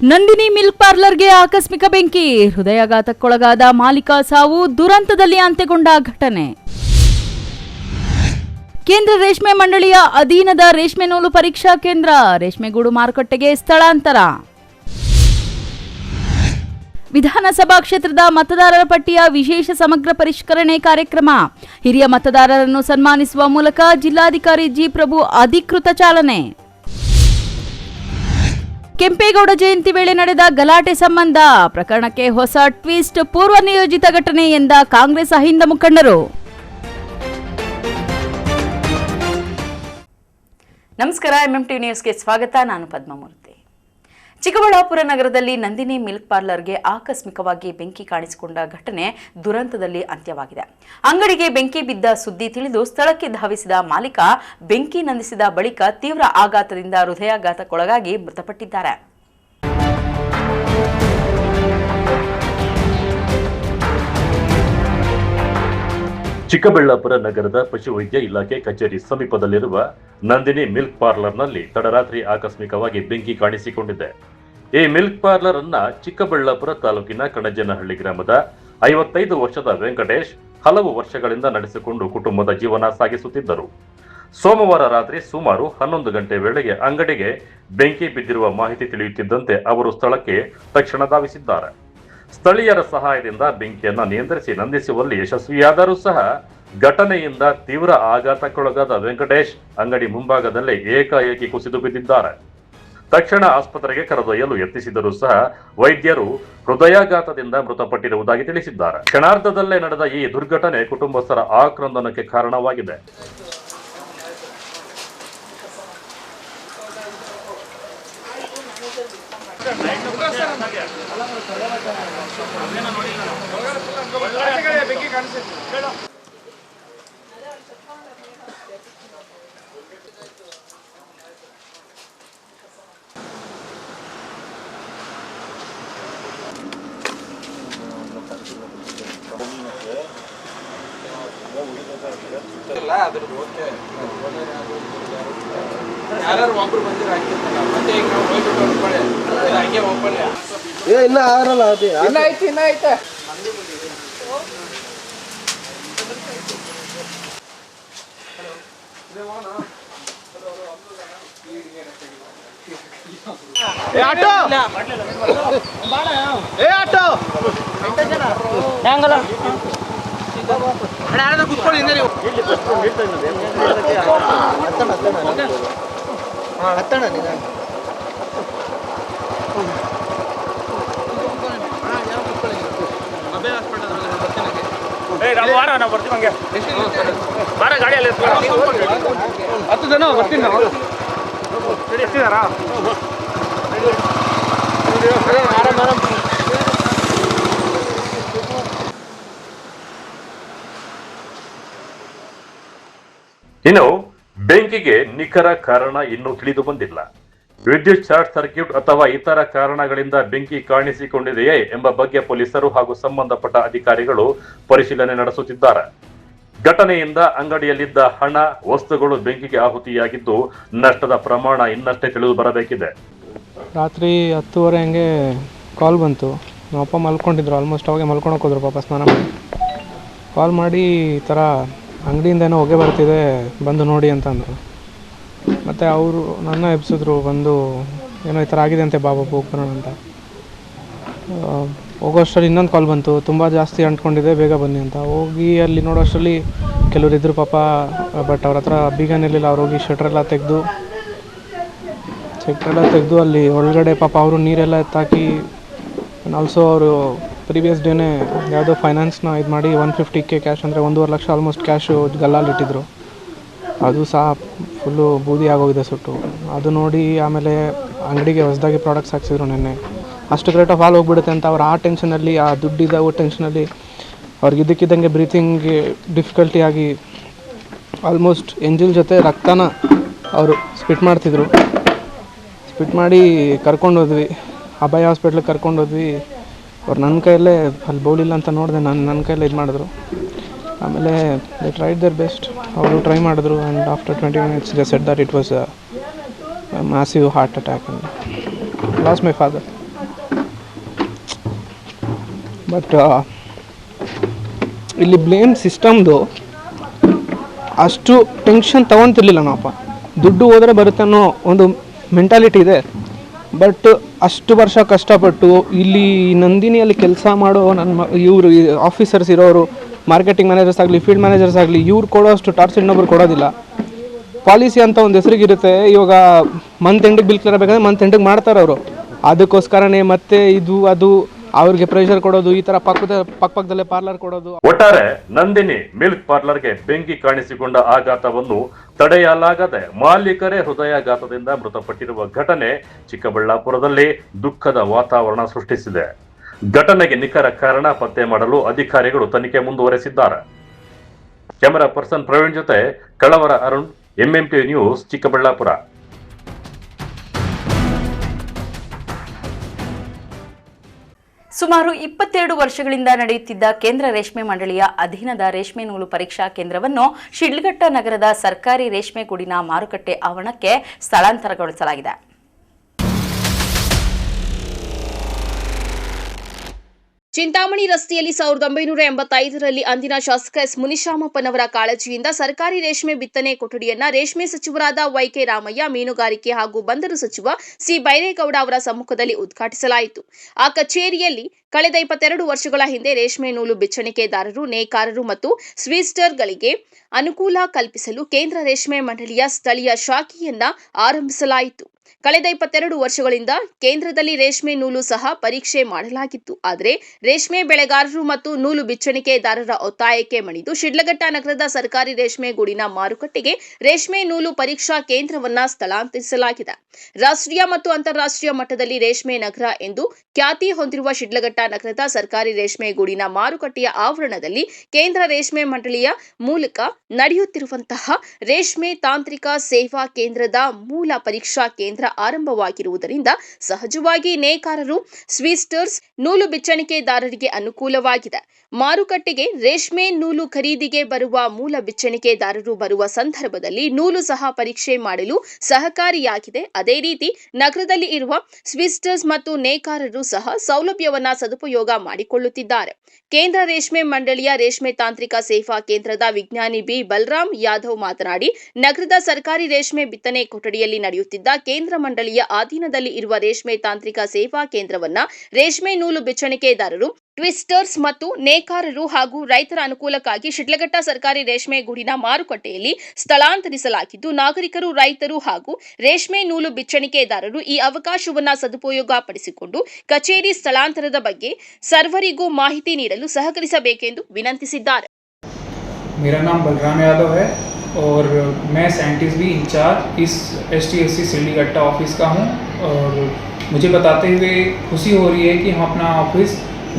Nandini milk ಪಾರ್ಲರ್ಗೆ ಆಕಸ್ಮಿಕ ಬೆಂಕಿ, ಹೃದಯಾಘಾತಕ್ಕೊಳಗಾದ ಮಾಲೀಕ ಸಾವು, ದುರಂತದಲ್ಲಿ ಅಂತ್ಯಗೊಂಡ ಘಟನೆ. ಕೇಂದ್ರ ರೇಷ್ಮೆ ಮಂಡಳಿಯ ಅಧೀನದ ರೇಷ್ಮೆ ನೂಲು ಪರೀಕ್ಷಾ ಕೇಂದ್ರ, ರೇಷ್ಮೆಗೂಡು ಮಾರುಕಟ್ಟೆಗೆ ಸ್ಥಳಾಂತರ. ವಿಧಾನಸಭಾ ಕ್ಷೇತ್ರದ ಮತದಾರರ ಪಟ್ಟಿಯ ವಿಶೇಷ ಸಮಗ್ರ ಪರಿಷ್ಕರಣೆ ಕಾರ್ಯಕ್ರಮ, ಹಿರಿಯ ಮತದಾರರನ್ನು ಸನ್ಮಾನಿಸುವ ಮೂಲಕ ಜಿಲ್ಲಾಧಿಕಾರಿ ಜಿ ಪ್ರಭು ಅಧಿಕೃತ ಚಾಲನೆ. ಕೆಂಪೇಗೌಡ ಜಯಂತಿ ವೇಳೆ ನಡೆದ ಗಲಾಟೆ ಸಂಬಂಧ ಪ್ರಕರಣಕ್ಕೆ ಹೊಸ ಟ್ವಿಸ್ಟ್, ಪೂರ್ವ ನಿಯೋಜಿತ ಘಟನೆ ಎಂದ ಕಾಂಗ್ರೆಸ್ ಅಹಿಂದ ಮುಖಂಡರು. ನಮಸ್ಕಾರ, ಎಂಎಂಟಿ ನ್ಯೂಸ್ಗೆ ಸ್ವಾಗತ. ನಾನು ಪದ್ಮಮೂರ್ತಿ. ಚಿಕ್ಕಬಳ್ಳಾಪುರ ನಗರದಲ್ಲಿ ನಂದಿನಿ ಮಿಲ್ಕ್ ಪಾರ್ಲರ್ಗೆ ಆಕಸ್ಮಿಕವಾಗಿ ಬೆಂಕಿ ಕಾಣಿಸಿಕೊಂಡ ಘಟನೆ ದುರಂತದಲ್ಲಿ ಅಂತ್ಯವಾಗಿದೆ. ಅಂಗಡಿಗೆ ಬೆಂಕಿ ಬಿದ್ದ ಸುದ್ದಿ ತಿಳಿದು ಸ್ಥಳಕ್ಕೆ ಧಾವಿಸಿದ ಮಾಲೀಕ ಬೆಂಕಿ ನಂದಿಸಿದ ಬಳಿಕ ತೀವ್ರ ಆಘಾತದಿಂದ ಹೃದಯಾಘಾತಕ್ಕೊಳಗಾಗಿ ಮೃತಪಟ್ಟಿದ್ದಾರೆ. ಚಿಕ್ಕಬಳ್ಳಾಪುರ ನಗರದ ಪಶುವೈದ್ಯ ಇಲಾಖೆ ಕಚೇರಿ ಸಮೀಪದಲ್ಲಿರುವ ನಂದಿನಿ ಮಿಲ್ಕ್ ಪಾರ್ಲರ್ನಲ್ಲಿ ತಡರಾತ್ರಿ ಆಕಸ್ಮಿಕವಾಗಿ ಬೆಂಕಿ ಕಾಣಿಸಿಕೊಂಡಿದೆ. ಈ ಮಿಲ್ಕ್ ಪಾರ್ಲರ್ ಅನ್ನ ಚಿಕ್ಕಬಳ್ಳಾಪುರ ತಾಲೂಕಿನ ಕಣಜನಹಳ್ಳಿ ಗ್ರಾಮದ 55 ವರ್ಷದ ವೆಂಕಟೇಶ್ ಹಲವು ವರ್ಷಗಳಿಂದ ನಡೆಸಿಕೊಂಡು ಕುಟುಂಬದ ಜೀವನ ಸಾಗಿಸುತ್ತಿದ್ದರು. ಸೋಮವಾರ ರಾತ್ರಿ ಸುಮಾರು 11 ಗಂಟೆ ವೇಳೆಗೆ ಅಂಗಡಿಗೆ ಬೆಂಕಿ ಬಿದ್ದಿರುವ ಮಾಹಿತಿ ತಿಳಿಯುತ್ತಿದ್ದಂತೆ ಅವರು ಸ್ಥಳಕ್ಕೆ ತಕ್ಷಣ ಧಾವಿಸಿದ್ದಾರೆ. ಸ್ಥಳೀಯರ ಸಹಾಯದಿಂದ ಬೆಂಕಿಯನ್ನು ನಿಯಂತ್ರಿಸಿ ನಂದಿಸುವಲ್ಲಿ ಯಶಸ್ವಿಯಾದರೂ ಸಹ ಘಟನೆಯಿಂದ ತೀವ್ರ ಆಘಾತಕ್ಕೊಳಗಾದ ವೆಂಕಟೇಶ್ ಅಂಗಡಿ ಮುಂಭಾಗದಲ್ಲೇ ಏಕಾಏಕಿ ಕುಸಿದು ಬಿದ್ದಿದ್ದಾರೆ. ತಕ್ಷಣ ಆಸ್ಪತ್ರೆಗೆ ಕರೆದೊಯ್ಯಲು ಯತ್ನಿಸಿದರೂ ಸಹ ವೈದ್ಯರು ಹೃದಯಾಘಾತದಿಂದ ಮೃತಪಟ್ಟಿರುವುದಾಗಿ ತಿಳಿಸಿದ್ದಾರೆ. ಕ್ಷಣಾರ್ಧದಲ್ಲೇ ನಡೆದ ಈ ದುರ್ಘಟನೆ ಕುಟುಂಬಸ್ಥರ ಆಕ್ರಂದನಕ್ಕೆ ಕಾರಣವಾಗಿದೆ. ಯಾರು ಒಬ್ರು ಬಂದಿರ ಮತ್ತೆ ಈಗ ನಾವು ಹೋಗ್ಬಿಟ್ಟು ಅನ್ಕೊಳ್ಳಿ ಹಂಗೆ ಹೋಗ್ಕೊಳ್ಳಿ. ಇನ್ನ ಆರಲ್ಲ ಅದು ಇನ್ನ ಐತೆ ಆಟೋ ಹೆಂಗಲ್ಲ ಯಾರಾದ್ರೂ ಕೂತ್ಕೊಳ್ಳಿ ಹಿಂದೆ ನೀವು ಹತ್ತಣ ಹತ್ತು ಜನ ಬರ್ತೀನಿ ನಾವು ಎಷ್ಟಿದಾರಾ ಇನ್ನು ಬೆಂಕಿಗೆ ನಿಖರ ಕಾರಣ ಇನ್ನೂ ತಿಳಿದು ಬಂದಿಲ್ಲ. ವಿದ್ಯುತ್ ಶಾರ್ಟ್ ಸರ್ಕ್ಯೂಟ್ ಅಥವಾ ಇತರ ಕಾರಣಗಳಿಂದ ಬೆಂಕಿ ಕಾಣಿಸಿಕೊಂಡಿದೆಯೇ ಎಂಬ ಬಗ್ಗೆ ಪೊಲೀಸರು ಹಾಗೂ ಸಂಬಂಧಪಟ್ಟ ಅಧಿಕಾರಿಗಳು ಪರಿಶೀಲನೆ ನಡೆಸುತ್ತಿದ್ದಾರೆ. ಘಟನೆಯಿಂದ ಅಂಗಡಿಯಲ್ಲಿದ್ದ ಹಣ, ವಸ್ತುಗಳು ಬೆಂಕಿಗೆ ಆಹುತಿಯಾಗಿದ್ದು ನಷ್ಟದ ಪ್ರಮಾಣ ಇನ್ನಷ್ಟೇ ತಿಳಿದು ಬರಬೇಕಿದೆ. ರಾತ್ರಿ 10:30 ಹಂಗೆ ಕಾಲ್ ಬಂತು. ನಮ್ಮ ಅಪ್ಪ ಮಲ್ಕೊಂಡಿದ್ರು, ಆಲ್ಮೋಸ್ಟ್ ಅವಾಗೆ ಮಲ್ಕೊಳಕ್ಕೆ ಹೋದ್ರು ಪಾಪ ಸ್ನಾನ ಮಾಡಿ. ಕಾಲ್ ಮಾಡಿ ಈ ಥರ ಅಂಗಡಿಯಿಂದ ಏನೋ ಹೊಗೆ ಬರ್ತಿದೆ, ಬಂದು ನೋಡಿ ಅಂತ ಅಂದರು. ಮತ್ತು ಅವರು ನನ್ನ ಎಬ್ಸಿದ್ರು, ಬಂದು ಏನೋ ಈ ಥರ ಆಗಿದೆ ಅಂತೆ, ಬಾಬಾ ಹೋಗಿ ಬರೋಣ ಅಂತ. ಹೋಗೋಷ್ಟರಲ್ಲಿ ಇನ್ನೊಂದು ಕಾಲ್ ಬಂತು, ತುಂಬ ಜಾಸ್ತಿ ಅಂಟ್ಕೊಂಡಿದೆ, ಬೇಗ ಬನ್ನಿ ಅಂತ. ಹೋಗಿ ಅಲ್ಲಿ ನೋಡೋಷ್ಟರಲ್ಲಿ ಕೆಲವರು ಇದ್ದರು ಪಾಪ, ಬಟ್ ಅವ್ರ ಹತ್ರ ಬೀಗನಿರಲಿಲ್ಲ. ಅವ್ರು ಹೋಗಿ ಶಟ್ರೆಲ್ಲ ತೆಗೆದು ಅಲ್ಲಿ ಒಳಗಡೆ ಪಾಪ ಅವರು ನೀರೆಲ್ಲ ಎತ್ತಾಕಿ, ಆಲ್ಸೋ ಅವರು ಪ್ರೀವಿಯಸ್ ಡೇನೇ ಯಾವುದೋ ಫೈನಾನ್ಸ್ನ ಇದು ಮಾಡಿ 150K ಕ್ಯಾಶ್, ಅಂದರೆ 1.5 ಲಕ್ಷ ಆಲ್ಮೋಸ್ಟ್ ಕ್ಯಾಶು ಗಲ್ಲಲ್ಲಿಟ್ಟಿದ್ರು. ಅದು ಸಹ ಫುಲ್ಲು ಬೂದಿ ಆಗೋಗಿದೆ ಸುಟ್ಟು. ಅದು ನೋಡಿ ಆಮೇಲೆ ಅಂಗಡಿಗೆ ಹೊಸದಾಗಿ ಪ್ರಾಡಕ್ಟ್ಸ್ ಹಾಕ್ಸಿದ್ರು ನೆನ್ನೆ. ಅಷ್ಟು ರೇಟ್ ಆಫ್ ಆಲ್ ಹೋಗ್ಬಿಡುತ್ತೆ ಅಂತ ಅವ್ರು ಆ ಟೆನ್ಷನಲ್ಲಿ, ಆ ದುಡ್ಡಿದ್ದ ಟೆನ್ಷನಲ್ಲಿ ಅವ್ರಿಗೆ ಇದ್ದಕ್ಕಿದ್ದಂಗೆ ಬ್ರೀತಿಂಗ್ಗೆ ಡಿಫಿಕಲ್ಟಿ ಆಗಿ ಆಲ್ಮೋಸ್ಟ್ ಎಂಜಿಲ್ ಜೊತೆ ರಕ್ತನ ಅವರು ಸ್ಪಿಟ್ ಮಾಡ್ತಿದ್ರು. ಸ್ಪಿಟ್ ಮಾಡಿ ಕರ್ಕೊಂಡೋದ್ವಿ, ಅಭಯ ಹಾಸ್ಪಿಟ್ಲಿಗೆ ಕರ್ಕೊಂಡೋದ್ವಿ. ಅವ್ರು ನನ್ನ ಕೈಯಲ್ಲೇ ಅಲ್ಲಿ ಬೌಲಿಲ್ಲ ಅಂತ ನೋಡಿದೆ, ನನ್ನ ಕೈಯಲ್ಲೇ ಇದು ಮಾಡಿದ್ರು. ಆಮೇಲೆ ದೇ ಟ್ರೈಡ್ ದೇರ್ ಬೆಸ್ಟ್, ಅವರು ಟ್ರೈ ಮಾಡಿದ್ರು. And after 20 minutes they said that it was massive heart attack and last my father. But ಇಲ್ಲಿ ಬ್ಲೇಮ್ ಸಿಸ್ಟಮ್ದು ಅಷ್ಟು ಟೆನ್ಷನ್ ತೊಗೊತಿರ್ಲಿಲ್ಲ ನಾವಪ್ಪ. ದುಡ್ಡು ಹೋದರೆ ಬರುತ್ತೆ ಅನ್ನೋ ಒಂದು ಮೆಂಟಾಲಿಟಿ ಇದೆ. ಬಟ್ ಅಷ್ಟು ವರ್ಷ ಕಷ್ಟಪಟ್ಟು ಇಲ್ಲಿ ನಂದಿನಿಯಲ್ಲಿ ಕೆಲಸ ಮಾಡೋ ಇವರು ಆಫೀಸರ್ಸ್ ಇರೋರು, ಮಾರ್ಕೆಟಿಂಗ್ ಮ್ಯಾನೇಜರ್ಸ್ ಆಗಲಿ, ಫೀಲ್ಡ್ ಮ್ಯಾನೇಜರ್ಸ್ ಆಗಲಿ, ಇವ್ರು ಕೊಡೋ ಅಷ್ಟು ಟಾರ್ಚರ್ ಇನ್ನೊಬ್ರು ಕೊಡೋದಿಲ್ಲ. ಪಾಲಿಸಿ ಅಂತ ಒಂದು ಹೆಸರಿಗಿರುತ್ತೆ. ಇವಾಗ ಮಂತ್ ಎಂಡಿಗೆ ಬಿಲ್ ಕ್ಲಿಯರ್ ಬೇಕಾದ್ರೆ ಮಂತ್ ಎಂಡಿಗೆ ಮಾಡ್ತಾರೆ ಅವರು. ಅದಕ್ಕೋಸ್ಕರನೇ ಮತ್ತೆ ಇದು ಅದು ಅವ್ರಿಗೆ ಪ್ರೆಷರ್ ಕೊಡೋದು, ಈ ಥರ ಪಕ್ಕದಲ್ಲೇ ಪಾರ್ಲರ್ ಕೊಡೋದು. ಒಟ್ಟಾರೆ ನಂದಿನಿ ಮಿಲ್ಕ್ ಪಾರ್ಲರ್ಗೆ ಬೆಂಕಿ ಕಾಣಿಸಿಕೊಂಡ ಆಘಾತವನ್ನು ತಡೆಯಲಾಗದೆ ಮಾಲೀಕರೇ ಹೃದಯಾಘಾತದಿಂದ ಮೃತಪಟ್ಟಿರುವ ಘಟನೆ ಚಿಕ್ಕಬಳ್ಳಾಪುರದಲ್ಲಿ ದುಃಖದ ವಾತಾವರಣ ಸೃಷ್ಟಿಸಿದೆ. ಘಟನೆಗೆ ನಿಖರ ಕಾರಣ ಪತ್ತೆ ಮಾಡಲು ಅಧಿಕಾರಿಗಳು ತನಿಖೆ ಮುಂದುವರೆಸಿದ್ದಾರೆ. ಕ್ಯಾಮೆರಾ ಪರ್ಸನ್ ಪ್ರವೀಣ್ ಜೊತೆ ಕಳವರ ಅರುಣ್, ಎಂಎಂಟಿ ನ್ಯೂಸ್, ಚಿಕ್ಕಬಳ್ಳಾಪುರ. ಸುಮಾರು 22 ವರ್ಷಗಳಿಂದ ನಡೆಯುತ್ತಿದ್ದ ಕೇಂದ್ರ ರೇಷ್ಮೆ ಮಂಡಳಿಯ ಅಧೀನದ ರೇಷ್ಮೆ ನೂಲು ಪರೀಕ್ಷಾ ಕೇಂದ್ರವನ್ನು ಶಿಡ್ಲಘಟ್ಟ ನಗರದ ಸರ್ಕಾರಿ ರೇಷ್ಮೆ ಗೂಡಿನ ಮಾರುಕಟ್ಟೆ ಆವರಣಕ್ಕೆ ಸ್ಥಳಾಂತರಗೊಳಿಸಲಾಗಿದೆ. ಚಿಂತಾಮಣಿ ರಸ್ತೆಯಲ್ಲಿ 1985ರಲ್ಲಿ ಅಂದಿನ ಶಾಸಕ ಎಸ್ ಮುನಿಶಾಮಪ್ಪನವರ ಕಾಳಜಿಯಿಂದ ಸರ್ಕಾರಿ ರೇಷ್ಮೆ ಬಿತ್ತನೆ ಕೊಠಡಿಯನ್ನ ರೇಷ್ಮೆ ಸಚಿವರಾದ ವೈಕೆ ರಾಮಯ್ಯ, ಮೀನುಗಾರಿಕೆ ಹಾಗೂ ಬಂದರು ಸಚಿವ ಸಿ ಬೈರೇಗೌಡ ಅವರ ಸಮ್ಮುಖದಲ್ಲಿ ಉದ್ಘಾಟಿಸಲಾಯಿತು. ಆ ಕಚೇರಿಯಲ್ಲಿ ಕಳೆದ 22 ವರ್ಷಗಳ ಹಿಂದೆ ರೇಷ್ಮೆ ನೂಲು ಬಿಚ್ಚಣಿಕೆದಾರರು, ನೇಕಾರರು ಮತ್ತು ಸ್ವಿಸ್ಟರ್ಗಳಿಗೆ ಅನುಕೂಲ ಕಲ್ಪಿಸಲು ಕೇಂದ್ರ ರೇಷ್ಮೆ ಮಂಡಳಿಯ ಸ್ಥಳೀಯ ಶಾಖೆಯನ್ನ ಆರಂಭಿಸಲಾಯಿತು. ಕಳೆದ 22 ವರ್ಷಗಳಿಂದ ಕೇಂದ್ರದಲ್ಲಿ ರೇಷ್ಮೆ ನೂಲು ಸಹ ಪರೀಕ್ಷೆ ಮಾಡಲಾಗಿತ್ತು. ಆದರೆ ರೇಷ್ಮೆ ಬೆಳೆಗಾರರು ಮತ್ತು ನೂಲು ಬಿಚ್ಚಣಿಕೆದಾರರ ಒತ್ತಾಯಕ್ಕೆ ಮಣಿದು ಶಿಡ್ಲಘಟ್ಟ ನಗರದ ಸರ್ಕಾರಿ ರೇಷ್ಮೆ ಗೂಡಿನ ಮಾರುಕಟ್ಟೆಗೆ ರೇಷ್ಮೆ ನೂಲು ಪರೀಕ್ಷಾ ಕೇಂದ್ರವನ್ನ ಸ್ಥಳಾಂತರಿಸಲಾಗಿದೆ. ರಾಷ್ಟ್ರೀಯ ಮತ್ತು ಅಂತಾರಾಷ್ಟ್ರೀಯ ಮಟ್ಟದಲ್ಲಿ ರೇಷ್ಮೆ ನಗರ ಎಂದು ಖ್ಯಾತಿ ಹೊಂದಿರುವ ಶಿಡ್ಲಘಟ್ಟ ನಗರದ ಸರ್ಕಾರಿ ರೇಷ್ಮೆ ಗೂಡಿನ ಮಾರುಕಟ್ಟೆಯ ಆವರಣದಲ್ಲಿ ಕೇಂದ್ರ ರೇಷ್ಮೆ ಮಂಡಳಿಯ ಮೂಲಕ ನಡೆಯುತ್ತಿರುವಂತಹ ರೇಷ್ಮೆ ತಾಂತ್ರಿಕ ಸೇವಾ ಕೇಂದ್ರದ ಮೂಲ ಪರೀಕ್ಷಾ ಕೇಂದ್ರ ಆರಂಭವಾಗಿರುವುದರಿಂದ ಸಹಜವಾಗಿ ನೇಕಾರರು, ಸ್ವಿಸ್ಟರ್ಸ್, ನೂಲು ಬಿಚ್ಚಣಿಕೆದಾರರಿಗೆ ಅನುಕೂಲವಾಗಿದೆ. ಮಾರುಕಟ್ಟೆಗೆ ರೇಷ್ಮೆ ನೂಲು ಖರೀದಿಗೆ ಬರುವ ಮೂಲ ಬಿಚ್ಚಣಿಕೆದಾರರು ಬರುವ ಸಂದರ್ಭದಲ್ಲಿ ನೂಲು ಸಹ ಪರೀಕ್ಷೆ ಮಾಡಲು ಸಹಕಾರಿಯಾಗಿದೆ. ಅದೇ ರೀತಿ ನಗರದಲ್ಲಿ ಇರುವ ಸ್ವಿಸ್ಟರ್ಸ್ ಮತ್ತು ನೇಕಾರರು ಸಹ ಸೌಲಭ್ಯವನ್ನ ಸದುಪಯೋಗ ಮಾಡಿಕೊಳ್ಳುತ್ತಿದ್ದಾರೆ. ಕೇಂದ್ರ ರೇಷ್ಮೆ ಮಂಡಳಿಯ ರೇಷ್ಮೆ ತಾಂತ್ರಿಕ ಸೇವಾ ಕೇಂದ್ರದ ವಿಜ್ಞಾನಿ ಬಿ ಬಲರಾಮ್ ಯಾದವ್ ಮಾತನಾಡಿ, ನಗರದ ಸರ್ಕಾರಿ ರೇಷ್ಮೆ ಬಿತ್ತನೆ ಕೊಠಡಿಯಲ್ಲಿ ನಡೆಯುತ್ತಿದ್ದ ಕೇಂದ್ರ ಮಂಡಳಿಯ ಅಧೀನದಲ್ಲಿ ಇರುವ ರೇಷ್ಮೆ ತಾಂತ್ರಿಕ ಸೇವಾ ಕೇಂದ್ರವನ್ನ ರೇಷ್ಮೆ ನೂಲು ಬಿಚ್ಚಣಿಕೆದಾರರು, ಟ್ವಿಸ್ಟರ್ಸ್ ಮತ್ತು ನೇಕಾರರು ಹಾಗೂ ರೈತರ ಅನುಕೂಲಕ್ಕಾಗಿ ಶಿಡ್ಲಘಟ್ಟ ಸರ್ಕಾರಿ ರೇಷ್ಮೆ ಗೂಡಿನ ಮಾರುಕಟ್ಟೆಯಲ್ಲಿ ಸ್ಥಳಾಂತರಿಸಲಾಗಿದ್ದು, ನಾಗರಿಕರು, ರೈತರು ಹಾಗೂ ರೇಷ್ಮೆ ನೂಲು ಬಿಚ್ಚಣಿಕೆದಾರರು ಈ ಅವಕಾಶವನ್ನು ಸದುಪಯೋಗ ಪಡಿಸಿಕೊಂಡು ಕಚೇರಿ ಸ್ಥಳಾಂತರದ ಬಗ್ಗೆ ಸರ್ವರಿಗೂ ಮಾಹಿತಿ ನೀಡಲು ಸಹಕರಿಸಬೇಕೆಂದು ವಿನಂತಿಸಿದ್ದಾರೆ. मेरा नाम बलराम यादव है और मैं साइंटिस्ट भी इंचार्ज इस STSC शिड्लघट्टा ऑफिस का हूँ। और मुझे बताते हुए खुशी हो रही है कि हम अपना ऑफिस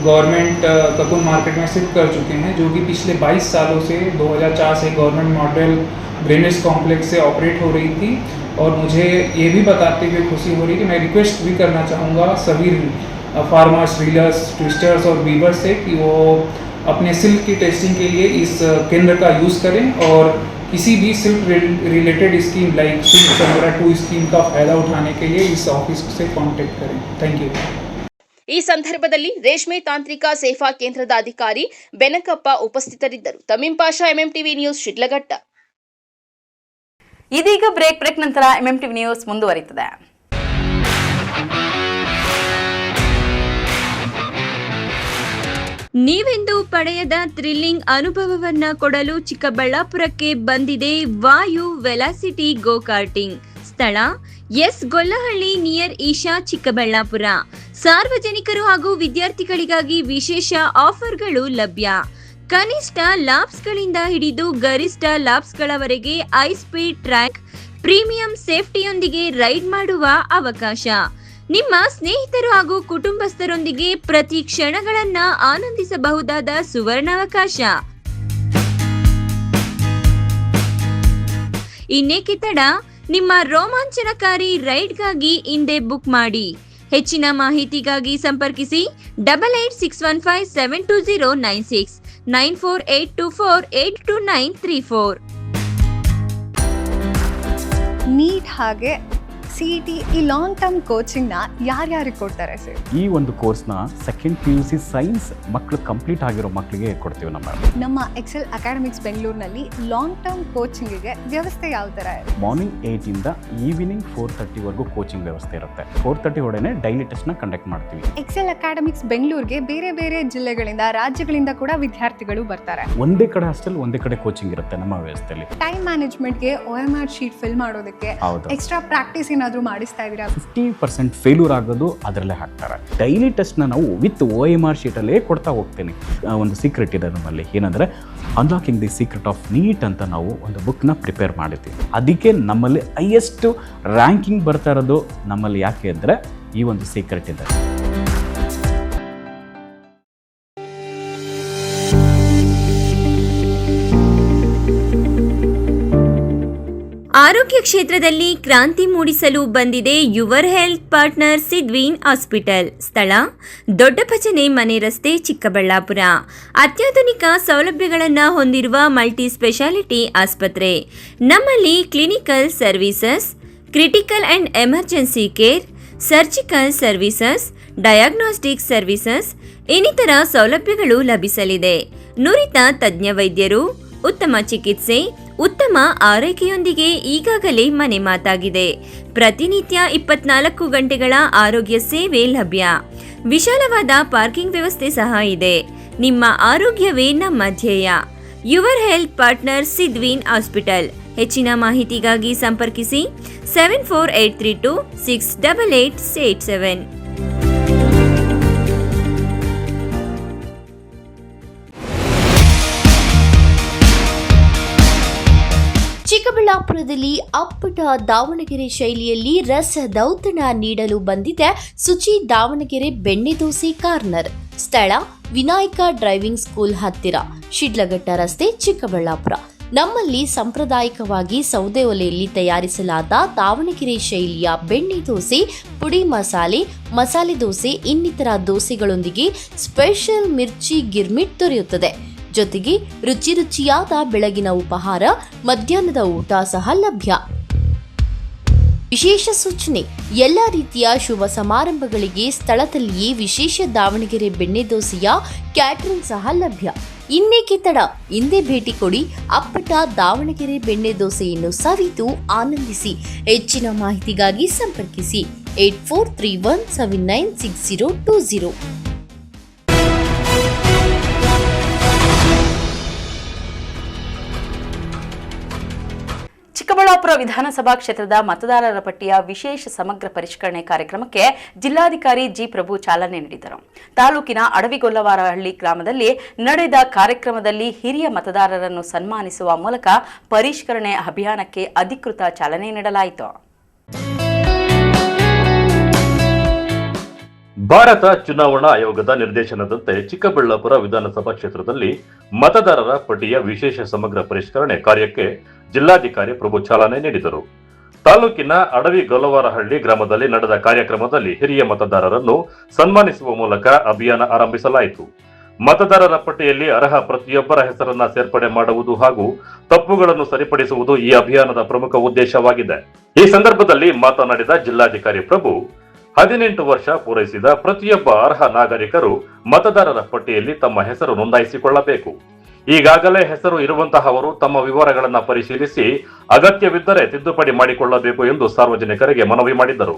गवर्नमेंट ककुन मार्केट में शिफ्ट कर चुके हैं, जो कि पिछले 22 सालों से 2004 से गवर्नमेंट मॉडल ग्रेनेज कॉम्प्लेक्स से ऑपरेट हो रही थी। और मुझे ये भी बताते हुए खुशी हो रही है कि मैं रिक्वेस्ट भी करना चाहूँगा सभी फार्मर्स, रीलर्स, ट्विस्टर्स और वीवर्स से कि वो अपने सिल्क की टेस्टिंग के लिए इस केंद्र का यूज़ करें और किसी भी silk related scheme like silk संग्रह 2 स्कीम का फायदा उठाने के लिए इस ऑफिस से कांटेक्ट करें। Thank you. ಈ ಸಂದರ್ಭದಲ್ಲಿ ರೇಷ್ಮೆ ತಾಂತ್ರಿಕ ಸೇವಾ ಕೇಂದ್ರದ ಅಧಿಕಾರಿ ಬೆನಕಪ್ಪ ಉಪಸ್ಥಿತರಿದ್ದರು. Tameem Pasha, MMTV news, Sidlaghatta. ಇದೀಗ ಬ್ರೇಕ್ ನಂತರ ಎಂಎಂಟಿವಿ ನ್ಯೂಸ್ ಮುಂದುವರಿಯುತ್ತದೆ. ನೀವೆಂದು ಪಡೆಯದ ಥ್ರಿಲ್ಲಿಂಗ್ ಅನುಭವವನ್ನ ಕೊಡಲು ಚಿಕ್ಕಬಳ್ಳಾಪುರಕ್ಕೆ ಬಂದಿದೆ ವಾಯು ವೆಲಾಸಿಟಿ ಗೋ ಕಾರ್ಟಿಂಗ್. ಸ್ಥಳ ಎಸ್ ಗೊಲ್ಲಹಳ್ಳಿ ನಿಯರ್ ಈಶಾ, ಚಿಕ್ಕಬಳ್ಳಾಪುರ. ಸಾರ್ವಜನಿಕರು ಹಾಗೂ ವಿದ್ಯಾರ್ಥಿಗಳಿಗಾಗಿ ವಿಶೇಷ ಆಫರ್ಗಳು ಲಭ್ಯ. ಕನಿಷ್ಠ ಲಾಪ್ಸ್ಗಳಿಂದ ಹಿಡಿದು ಗರಿಷ್ಠ ಲಾಪ್ಸ್ಗಳವರೆಗೆ ಹೈ ಸ್ಪೀಡ್ ಟ್ರ್ಯಾಕ್, ಪ್ರೀಮಿಯಂ ಸೇಫ್ಟಿಯೊಂದಿಗೆ ರೈಡ್ ಮಾಡುವ ಅವಕಾಶ. ನಿಮ್ಮ ಸ್ನೇಹಿತರು ಹಾಗೂ ಕುಟುಂಬಸ್ಥರೊಂದಿಗೆ ಪ್ರತಿ ಕ್ಷಣಗಳನ್ನ ಆನಂದಿಸಬಹುದಾದ ಸುವರ್ಣಾವಕಾಶ. ಇನ್ನೇಕೆ ತಡ, ನಿಮ್ಮ ರೋಮಾಂಚನಕಾರಿ ರೈಡ್ಗಾಗಿ ಹಿಂದೆ ಬುಕ್ ಮಾಡಿ. ಹೆಚ್ಚಿನ ಮಾಹಿತಿಗಾಗಿ ಸಂಪರ್ಕಿಸಿ 8861572096 9482482934. ನೀಟ್ ಹಾಗೆ CET ಈ ಲಾಂಗ್ ಟರ್ಮ್ ಕೋಚಿಂಗ್ನ ಯಾರ್ಯಾರಿಗೆ ಕೊಡ್ತಾರೆ ಸರ್? ಈ ಒಂದು ಕೋರ್ಸ್ನ ಸೆಕೆಂಡ್ PUC ಸೈನ್ಸ್ ಮಕ್ಕಳು ಕಂಪ್ಲೀಟ್ ಆಗಿರೋ ಮಕ್ಕಳಿಗೆ ಕೊಡ್ತೀವಿ ನಮ್ಮ ಎಕ್ಸೆಲ್ ಅಕಾಡೆಮಿಕ್ಸ್ ಬೆಂಗಳೂರಿನಲ್ಲಿ ಲಾಂಗ್ ಟರ್ಮ್ ಕೋಚಿಂಗಿಗೆ ವ್ಯವಸ್ಥೆ ಯಾವ ಥರ ಇದೆ? ಮಾರ್ನಿಂಗ್ 8 ಇಂದ ಈವ್ನಿಂಗ್ 4:30ವರೆಗೂ ಕೋಚಿಂಗ್ ವ್ಯವಸ್ಥೆ ಇರುತ್ತೆ. 4:30 ಒಳಗಡೆ ಡೈಲಿ ಟೆಸ್ಟ್ನ ಕಂಡಕ್ಟ್ ಮಾಡ್ತೀವಿ. ಎಕ್ಸೆಲ್ ಅಕಾಡೆಮಿಕ್ಸ್ ಬೆಂಗಳೂರಿಗೆ ಬೇರೆ ಬೇರೆ ಜಿಲ್ಲೆಗಳಿಂದ ರಾಜ್ಯಗಳಿಂದ ಕೂಡ ವಿದ್ಯಾರ್ಥಿಗಳು ಬರ್ತಾರೆ. ಒಂದೇ ಕಡೆ ಹಾಸ್ಟೆಲ್ ಒಂದೇ ಕಡೆ ಕೋಚಿಂಗ್ ಇರುತ್ತೆ ನಮ್ಮ ವ್ಯವಸ್ಥೆಯಲ್ಲಿ. ಟೈಮ್ ಮ್ಯಾನೇಜ್ಮೆಂಟ್ಗೆ OMR ಶೀಟ್ ಫಿಲ್ ಮಾಡೋದಕ್ಕೆ ಎಕ್ಸ್ಟ್ರಾ ಪ್ರಾಕ್ಟೀಸ್ ಏನಾದರೂ ಮಾಡಿಸ್ತಾ ಇದ್ದೀರಾ? 50% ಫೇಲ್ಯೂರ್ ಆಗೋದು ಅದರಲ್ಲೇ ಹಾಕ್ತಾರೆ. ಡೈಲಿ ಟೆಸ್ಟ್ನ ನಾವು ವಿತ್ OMR ಶೀಟಲ್ಲೇ ಕೊಡ್ತಾ ಹೋಗ್ತೀನಿ. ಒಂದು ಸೀಕ್ರೆಟ್ ಇದೆ ನಮ್ಮಲ್ಲಿ, ಏನಂದರೆ unlocking the secret of NEET ಅಂತ ನಾವು ಒಂದು ಬುಕ್ನ ಪ್ರಿಪೇರ್ ಮಾಡಿದ್ದೀವಿ. ಅದಕ್ಕೆ ನಮ್ಮಲ್ಲಿ ಹೈಯೆಸ್ಟ್ ರ್ಯಾಂಕಿಂಗ್ ಬರ್ತಾ ಇರೋದು ನಮ್ಮಲ್ಲಿ. ಯಾಕೆ ಅಂದರೆ ಈ ಒಂದು ಸೀಕ್ರೆಟ್ ಇದೆ. ಆರೋಗ್ಯ ಕ್ಷೇತ್ರದಲ್ಲಿ ಕ್ರಾಂತಿ ಮೂಡಿಸಲು ಬಂದಿದೆ ಯುವರ್ ಹೆಲ್ತ್ ಪಾರ್ಟ್ನರ್ ಸಿದ್ವೀನ್ ಹಾಸ್ಪಿಟಲ್. ಸ್ಥಳ ದೊಡ್ಡ ಭಜನೆ ಮನೆ ರಸ್ತೆ, ಚಿಕ್ಕಬಳ್ಳಾಪುರ. ಅತ್ಯಾಧುನಿಕ ಸೌಲಭ್ಯಗಳನ್ನು ಹೊಂದಿರುವ ಮಲ್ಟಿ ಸ್ಪೆಷಾಲಿಟಿ ಆಸ್ಪತ್ರೆ. ನಮ್ಮಲ್ಲಿ clinical services, critical and emergency care, surgical services, diagnostic services ಇನ್ನಿತರ ಸೌಲಭ್ಯಗಳು ಲಭಿಸಲಿದೆ. ನುರಿತ ತಜ್ಞ ವೈದ್ಯರು, ಉತ್ತಮ ಚಿಕಿತ್ಸೆ, ಉತ್ತಮ ಆರೈಕೆಯೊಂದಿಗೆ ಈಗಾಗಲೇ ಮನೆ ಮಾತಾಗಿದೆ. ಪ್ರತಿನಿತ್ಯ 24 ಗಂಟೆಗಳ ಆರೋಗ್ಯ ಸೇವೆ ಲಭ್ಯ. ವಿಶಾಲವಾದ ಪಾರ್ಕಿಂಗ್ ವ್ಯವಸ್ಥೆ ಸಹ ಇದೆ. ನಿಮ್ಮ ಆರೋಗ್ಯವೇ ನಮ್ಮ ಧ್ಯೇಯ. ಯುವರ್ ಹೆಲ್ತ್ ಪಾರ್ಟ್ನರ್ ಸಿದ್ವೀನ್ ಹಾಸ್ಪಿಟಲ್. ಹೆಚ್ಚಿನ ಮಾಹಿತಿಗಾಗಿ ಸಂಪರ್ಕಿಸಿ 74832 68887. ಚಿಕ್ಕಬಳ್ಳಾಪುರದಲ್ಲಿ ಅಪ್ಪಟ ದಾವಣಗೆರೆ ಶೈಲಿಯಲ್ಲಿ ರಸದೌತಣ ನೀಡಲು ಬಂದಿದೆ ಸುಚಿ ದಾವಣಗೆರೆ ಬೆಣ್ಣೆ ದೋಸೆ ಕಾರ್ನರ್. ಸ್ಥಳ ವಿನಾಯಕ ಡ್ರೈವಿಂಗ್ ಸ್ಕೂಲ್ ಹತ್ತಿರ, ಶಿಡ್ಲಘಟ್ಟ ರಸ್ತೆ, ಚಿಕ್ಕಬಳ್ಳಾಪುರ. ನಮ್ಮಲ್ಲಿ ಸಾಂಪ್ರದಾಯಿಕವಾಗಿ ಸೌದೆ ಒಲೆಯಲ್ಲಿ ತಯಾರಿಸಲಾದ ದಾವಣಗೆರೆ ಶೈಲಿಯ ಬೆಣ್ಣೆ ದೋಸೆ, ಪುಡಿ ಮಸಾಲೆ, ಮಸಾಲೆ ದೋಸೆ ಇನ್ನಿತರ ದೋಸೆಗಳೊಂದಿಗೆ ಸ್ಪೆಷಲ್ ಮಿರ್ಚಿ ಗಿರ್ಮಿಟ್ ದೊರೆಯುತ್ತದೆ. ಜೊತೆಗೆ ರುಚಿ ರುಚಿಯಾದ ಬೆಳಗಿನ ಉಪಹಾರ, ಮಧ್ಯಾಹ್ನದ ಊಟ ಸಹ ಲಭ್ಯ. ವಿಶೇಷ ಸೂಚನೆ: ಎಲ್ಲ ರೀತಿಯ ಶುಭ ಸಮಾರಂಭಗಳಿಗೆ ಸ್ಥಳದಲ್ಲಿಯೇ ವಿಶೇಷ ದಾವಣಗೆರೆ ಬೆಣ್ಣೆ ದೋಸೆಯ ಕ್ಯಾಟರಿಂಗ್ ಸಹ ಲಭ್ಯ. ಇನ್ನೇಕೆ ತಡ, ಹಿಂದೆ ಭೇಟಿ ಕೊಡಿ. ಅಪ್ಪಟ ದಾವಣಗೆರೆ ಬೆಣ್ಣೆ ದೋಸೆಯನ್ನು ಸವಿದು ಆನಂದಿಸಿ. ಹೆಚ್ಚಿನ ಮಾಹಿತಿಗಾಗಿ ಸಂಪರ್ಕಿಸಿ 8431796020. ಚಿಕ್ಕಬಳ್ಳಾಪುರ ವಿಧಾನಸಭಾ ಕ್ಷೇತ್ರದ ಮತದಾರರ ಪಟ್ಟಿಯ ವಿಶೇಷ ಸಮಗ್ರ ಪರಿಷ್ಕರಣೆ ಕಾರ್ಯಕ್ರಮಕ್ಕೆ ಜಿಲ್ಲಾಧಿಕಾರಿ ಜಿ ಪ್ರಭು ಚಾಲನೆ ನೀಡಿದರು. ತಾಲೂಕಿನ ಅಡವಿಗೊಲ್ಲವಾರಹಳ್ಳಿ ಗ್ರಾಮದಲ್ಲಿ ನಡೆದ ಕಾರ್ಯಕ್ರಮದಲ್ಲಿ ಹಿರಿಯ ಮತದಾರರನ್ನು ಸನ್ಮಾನಿಸುವ ಮೂಲಕ ಪರಿಷ್ಕರಣೆ ಅಭಿಯಾನಕ್ಕೆ ಅಧಿಕೃತ ಚಾಲನೆ ನೀಡಲಾಯಿತು. ಭಾರತ ಚುನಾವಣಾ ಆಯೋಗದ ನಿರ್ದೇಶನದಂತೆ ಚಿಕ್ಕಬಳ್ಳಾಪುರ ವಿಧಾನಸಭಾ ಕ್ಷೇತ್ರದಲ್ಲಿ ಮತದಾರರ ಪಟ್ಟಿಯ ವಿಶೇಷ ಸಮಗ್ರ ಪರಿಷ್ಕರಣೆ ಕಾರ್ಯಕ್ಕೆ ಜಿಲ್ಲಾಧಿಕಾರಿ ಪ್ರಭು ಚಾಲನೆ ನೀಡಿದರು. ತಾಲೂಕಿನ ಅಡವಿಗೊಲ್ಲವಾರಹಳ್ಳಿ ಗ್ರಾಮದಲ್ಲಿ ನಡೆದ ಕಾರ್ಯಕ್ರಮದಲ್ಲಿ ಹಿರಿಯ ಮತದಾರರನ್ನು ಸನ್ಮಾನಿಸುವ ಮೂಲಕ ಅಭಿಯಾನ ಆರಂಭಿಸಲಾಯಿತು. ಮತದಾರರ ಪಟ್ಟಿಯಲ್ಲಿ ಅರ್ಹ ಪ್ರತಿಯೊಬ್ಬರ ಹೆಸರನ್ನ ಸೇರ್ಪಡೆ ಮಾಡುವುದು ಹಾಗೂ ತಪ್ಪುಗಳನ್ನು ಸರಿಪಡಿಸುವುದು ಈ ಅಭಿಯಾನದ ಪ್ರಮುಖ ಉದ್ದೇಶವಾಗಿದೆ. ಈ ಸಂದರ್ಭದಲ್ಲಿ ಮಾತನಾಡಿದ ಜಿಲ್ಲಾಧಿಕಾರಿ ಪ್ರಭು, 18 ವರ್ಷ ಪೂರೈಸಿದ ಪ್ರತಿಯೊಬ್ಬ ಅರ್ಹ ನಾಗರಿಕರು ಮತದಾರರ ಪಟ್ಟಿಯಲ್ಲಿ ತಮ್ಮ ಹೆಸರು ನೋಂದಾಯಿಸಿಕೊಳ್ಳಬೇಕು. ಈಗಾಗಲೇ ಹೆಸರು ಇರುವಂತಹವರು ತಮ್ಮ ವಿವರಗಳನ್ನು ಪರಿಶೀಲಿಸಿ ಅಗತ್ಯವಿದ್ದರೆ ತಿದ್ದುಪಡಿ ಮಾಡಿಕೊಳ್ಳಬೇಕು ಎಂದು ಸಾರ್ವಜನಿಕರಿಗೆ ಮನವಿ ಮಾಡಿದರು.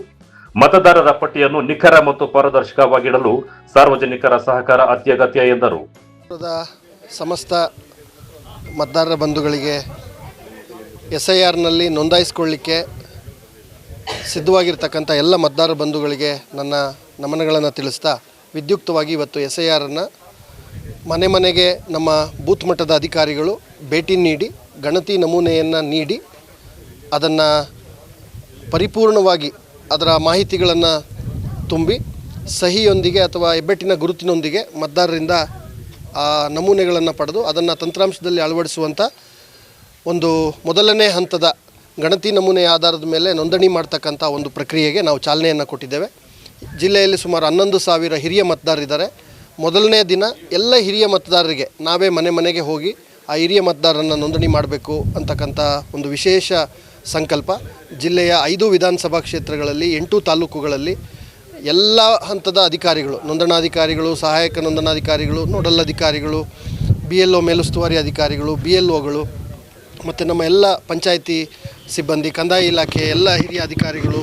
ಮತದಾರರ ಪಟ್ಟಿಯನ್ನು ನಿಖರ ಮತ್ತು ಪಾರದರ್ಶಕವಾಗಿಡಲು ಸಾರ್ವಜನಿಕರ ಸಹಕಾರ ಅತ್ಯಗತ್ಯ ಎಂದರು. ಸಮಸ್ತ ಮತದಾರರ ಬಂಧುಗಳಿಗೆ SIRನಲ್ಲಿ ನೋಂದಾಯಿಸಿಕೊಳ್ಳಿಕ್ಕೆ ಸಿದ್ಧವಾಗಿರ್ತಕ್ಕಂಥ ಎಲ್ಲ ಮತದಾರ ಬಂಧುಗಳಿಗೆ ನನ್ನ ನಮನಗಳನ್ನು ತಿಳಿಸ್ತಾ, ವಿದ್ಯುಕ್ತವಾಗಿ ಇವತ್ತು SIRನ್ನು ಮನೆ ಮನೆಗೆ ನಮ್ಮ ಬೂತ್ ಮಟ್ಟದ ಅಧಿಕಾರಿಗಳು ಭೇಟಿ ನೀಡಿ ಗಣತಿ ನಮೂನೆಯನ್ನು ನೀಡಿ ಅದನ್ನು ಪರಿಪೂರ್ಣವಾಗಿ ಅದರ ಮಾಹಿತಿಗಳನ್ನು ತುಂಬಿ ಸಹಿಯೊಂದಿಗೆ ಅಥವಾ ಹೆಬ್ಬೆಟ್ಟಿನ ಗುರುತಿನೊಂದಿಗೆ ಮತದಾರರಿಂದ ಆ ನಮೂನೆಗಳನ್ನು ಪಡೆದು ಅದನ್ನು ತಂತ್ರಾಂಶದಲ್ಲಿ ಅಳವಡಿಸುವಂಥ ಒಂದು ಮೊದಲನೇ ಹಂತದ ಗಣತಿ ನಮೂನೆಯ ಆಧಾರದ ಮೇಲೆ ನೋಂದಣಿ ಮಾಡ್ತಕ್ಕಂಥ ಒಂದು ಪ್ರಕ್ರಿಯೆಗೆ ನಾವು ಚಾಲನೆಯನ್ನು ಕೊಟ್ಟಿದ್ದೇವೆ. ಜಿಲ್ಲೆಯಲ್ಲಿ ಸುಮಾರು 11,000 ಹಿರಿಯ ಮತದಾರರಿದ್ದಾರೆ. ಮೊದಲನೇ ದಿನ ಎಲ್ಲ ಹಿರಿಯ ಮತದಾರರಿಗೆ ನಾವೇ ಮನೆ ಮನೆಗೆ ಹೋಗಿ ಆ ಹಿರಿಯ ಮತದಾರರನ್ನು ನೋಂದಣಿ ಮಾಡಬೇಕು ಅಂತಕ್ಕಂಥ ಒಂದು ವಿಶೇಷ ಸಂಕಲ್ಪ. ಜಿಲ್ಲೆಯ 5 ವಿಧಾನಸಭಾ ಕ್ಷೇತ್ರಗಳಲ್ಲಿ 8 ತಾಲೂಕುಗಳಲ್ಲಿ ಎಲ್ಲ ಹಂತದ ಅಧಿಕಾರಿಗಳು, ನೋಂದಣಾಧಿಕಾರಿಗಳು, ಸಹಾಯಕ ನೋಂದಣಾಧಿಕಾರಿಗಳು, ನೋಡಲ್ ಅಧಿಕಾರಿಗಳು, BLO ಮೇಲುಸ್ತುವಾರಿ ಅಧಿಕಾರಿಗಳು, BLOಗಳು ಮತ್ತು ನಮ್ಮ ಎಲ್ಲ ಪಂಚಾಯಿತಿ ಸಿಬ್ಬಂದಿ, ಕಂದಾಯ ಇಲಾಖೆ ಎಲ್ಲ ಹಿರಿಯ ಅಧಿಕಾರಿಗಳು,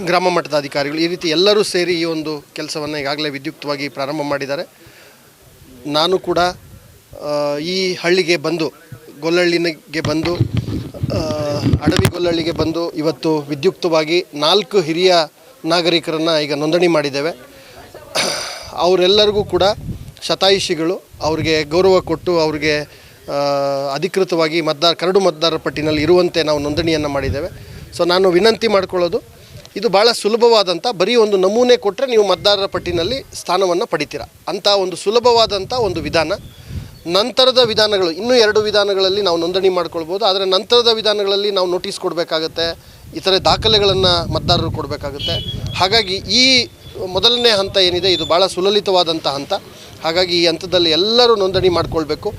ಗ್ರಾಮ ಮಟ್ಟದ ಅಧಿಕಾರಿಗಳು, ಈ ರೀತಿ ಎಲ್ಲರೂ ಸೇರಿ ಈ ಒಂದು ಕೆಲಸವನ್ನು ಈಗಾಗಲೇ ವಿದ್ಯುಕ್ತವಾಗಿ ಪ್ರಾರಂಭ ಮಾಡಿದ್ದಾರೆ. ನಾನು ಕೂಡ ಈ ಹಳ್ಳಿಗೆ ಬಂದು, ಗೊಲ್ಲಹಳ್ಳಿಗೆ ಬಂದು, ಅಡವಿ ಗೊಲ್ಲಹಳ್ಳಿಗೆ ಬಂದು ಇವತ್ತು ವಿದ್ಯುಕ್ತವಾಗಿ 4 ಹಿರಿಯ ನಾಗರಿಕರನ್ನು ಈಗ ನೋಂದಣಿ ಮಾಡಿದ್ದೇವೆ. ಅವರೆಲ್ಲರಿಗೂ ಕೂಡ ಶತಾಯುಷಿಗಳು, ಅವ್ರಿಗೆ ಗೌರವ ಕೊಟ್ಟು ಅವ್ರಿಗೆ ಅಧಿಕೃತವಾಗಿ ಕರಡು ಮತದಾರರ ಪಟ್ಟಿನಲ್ಲಿ ಇರುವಂತೆ ನಾವು ನೋಂದಣಿಯನ್ನು ಮಾಡಿದ್ದೇವೆ. ಸೊ ನಾನು ವಿನಂತಿ ಮಾಡ್ಕೊಳ್ಳೋದು, ಇದು ಭಾಳ ಸುಲಭವಾದಂಥ, ಬರೀ ಒಂದು ನಮೂನೆ ಕೊಟ್ಟರೆ ನೀವು ಮತದಾರರ ಪಟ್ಟಿನಲ್ಲಿ ಸ್ಥಾನವನ್ನು ಪಡಿತೀರಾ ಅಂಥ ಒಂದು ಸುಲಭವಾದಂಥ ಒಂದು ವಿಧಾನ. ನಂತರದ ವಿಧಾನಗಳು ಇನ್ನೂ 2 ವಿಧಾನಗಳಲ್ಲಿ ನಾವು ನೋಂದಣಿ ಮಾಡ್ಕೊಳ್ಬೋದು. ಆದರೆ ನಂತರದ ವಿಧಾನಗಳಲ್ಲಿ ನಾವು ನೋಟಿಸ್ ಕೊಡಬೇಕಾಗತ್ತೆ, ಇತರೆ ದಾಖಲೆಗಳನ್ನು ಮತದಾರರು ಕೊಡಬೇಕಾಗುತ್ತೆ. ಹಾಗಾಗಿ ಈ ಮೊದಲನೇ ಹಂತ ಏನಿದೆ ಇದು ಭಾಳ ಸುಲಲಿತವಾದಂಥ ಹಂತ. ಹಾಗಾಗಿ ಈ ಹಂತದಲ್ಲಿ ಎಲ್ಲರೂ ನೋಂದಣಿ ಮಾಡಿಕೊಳ್ಬೇಕು.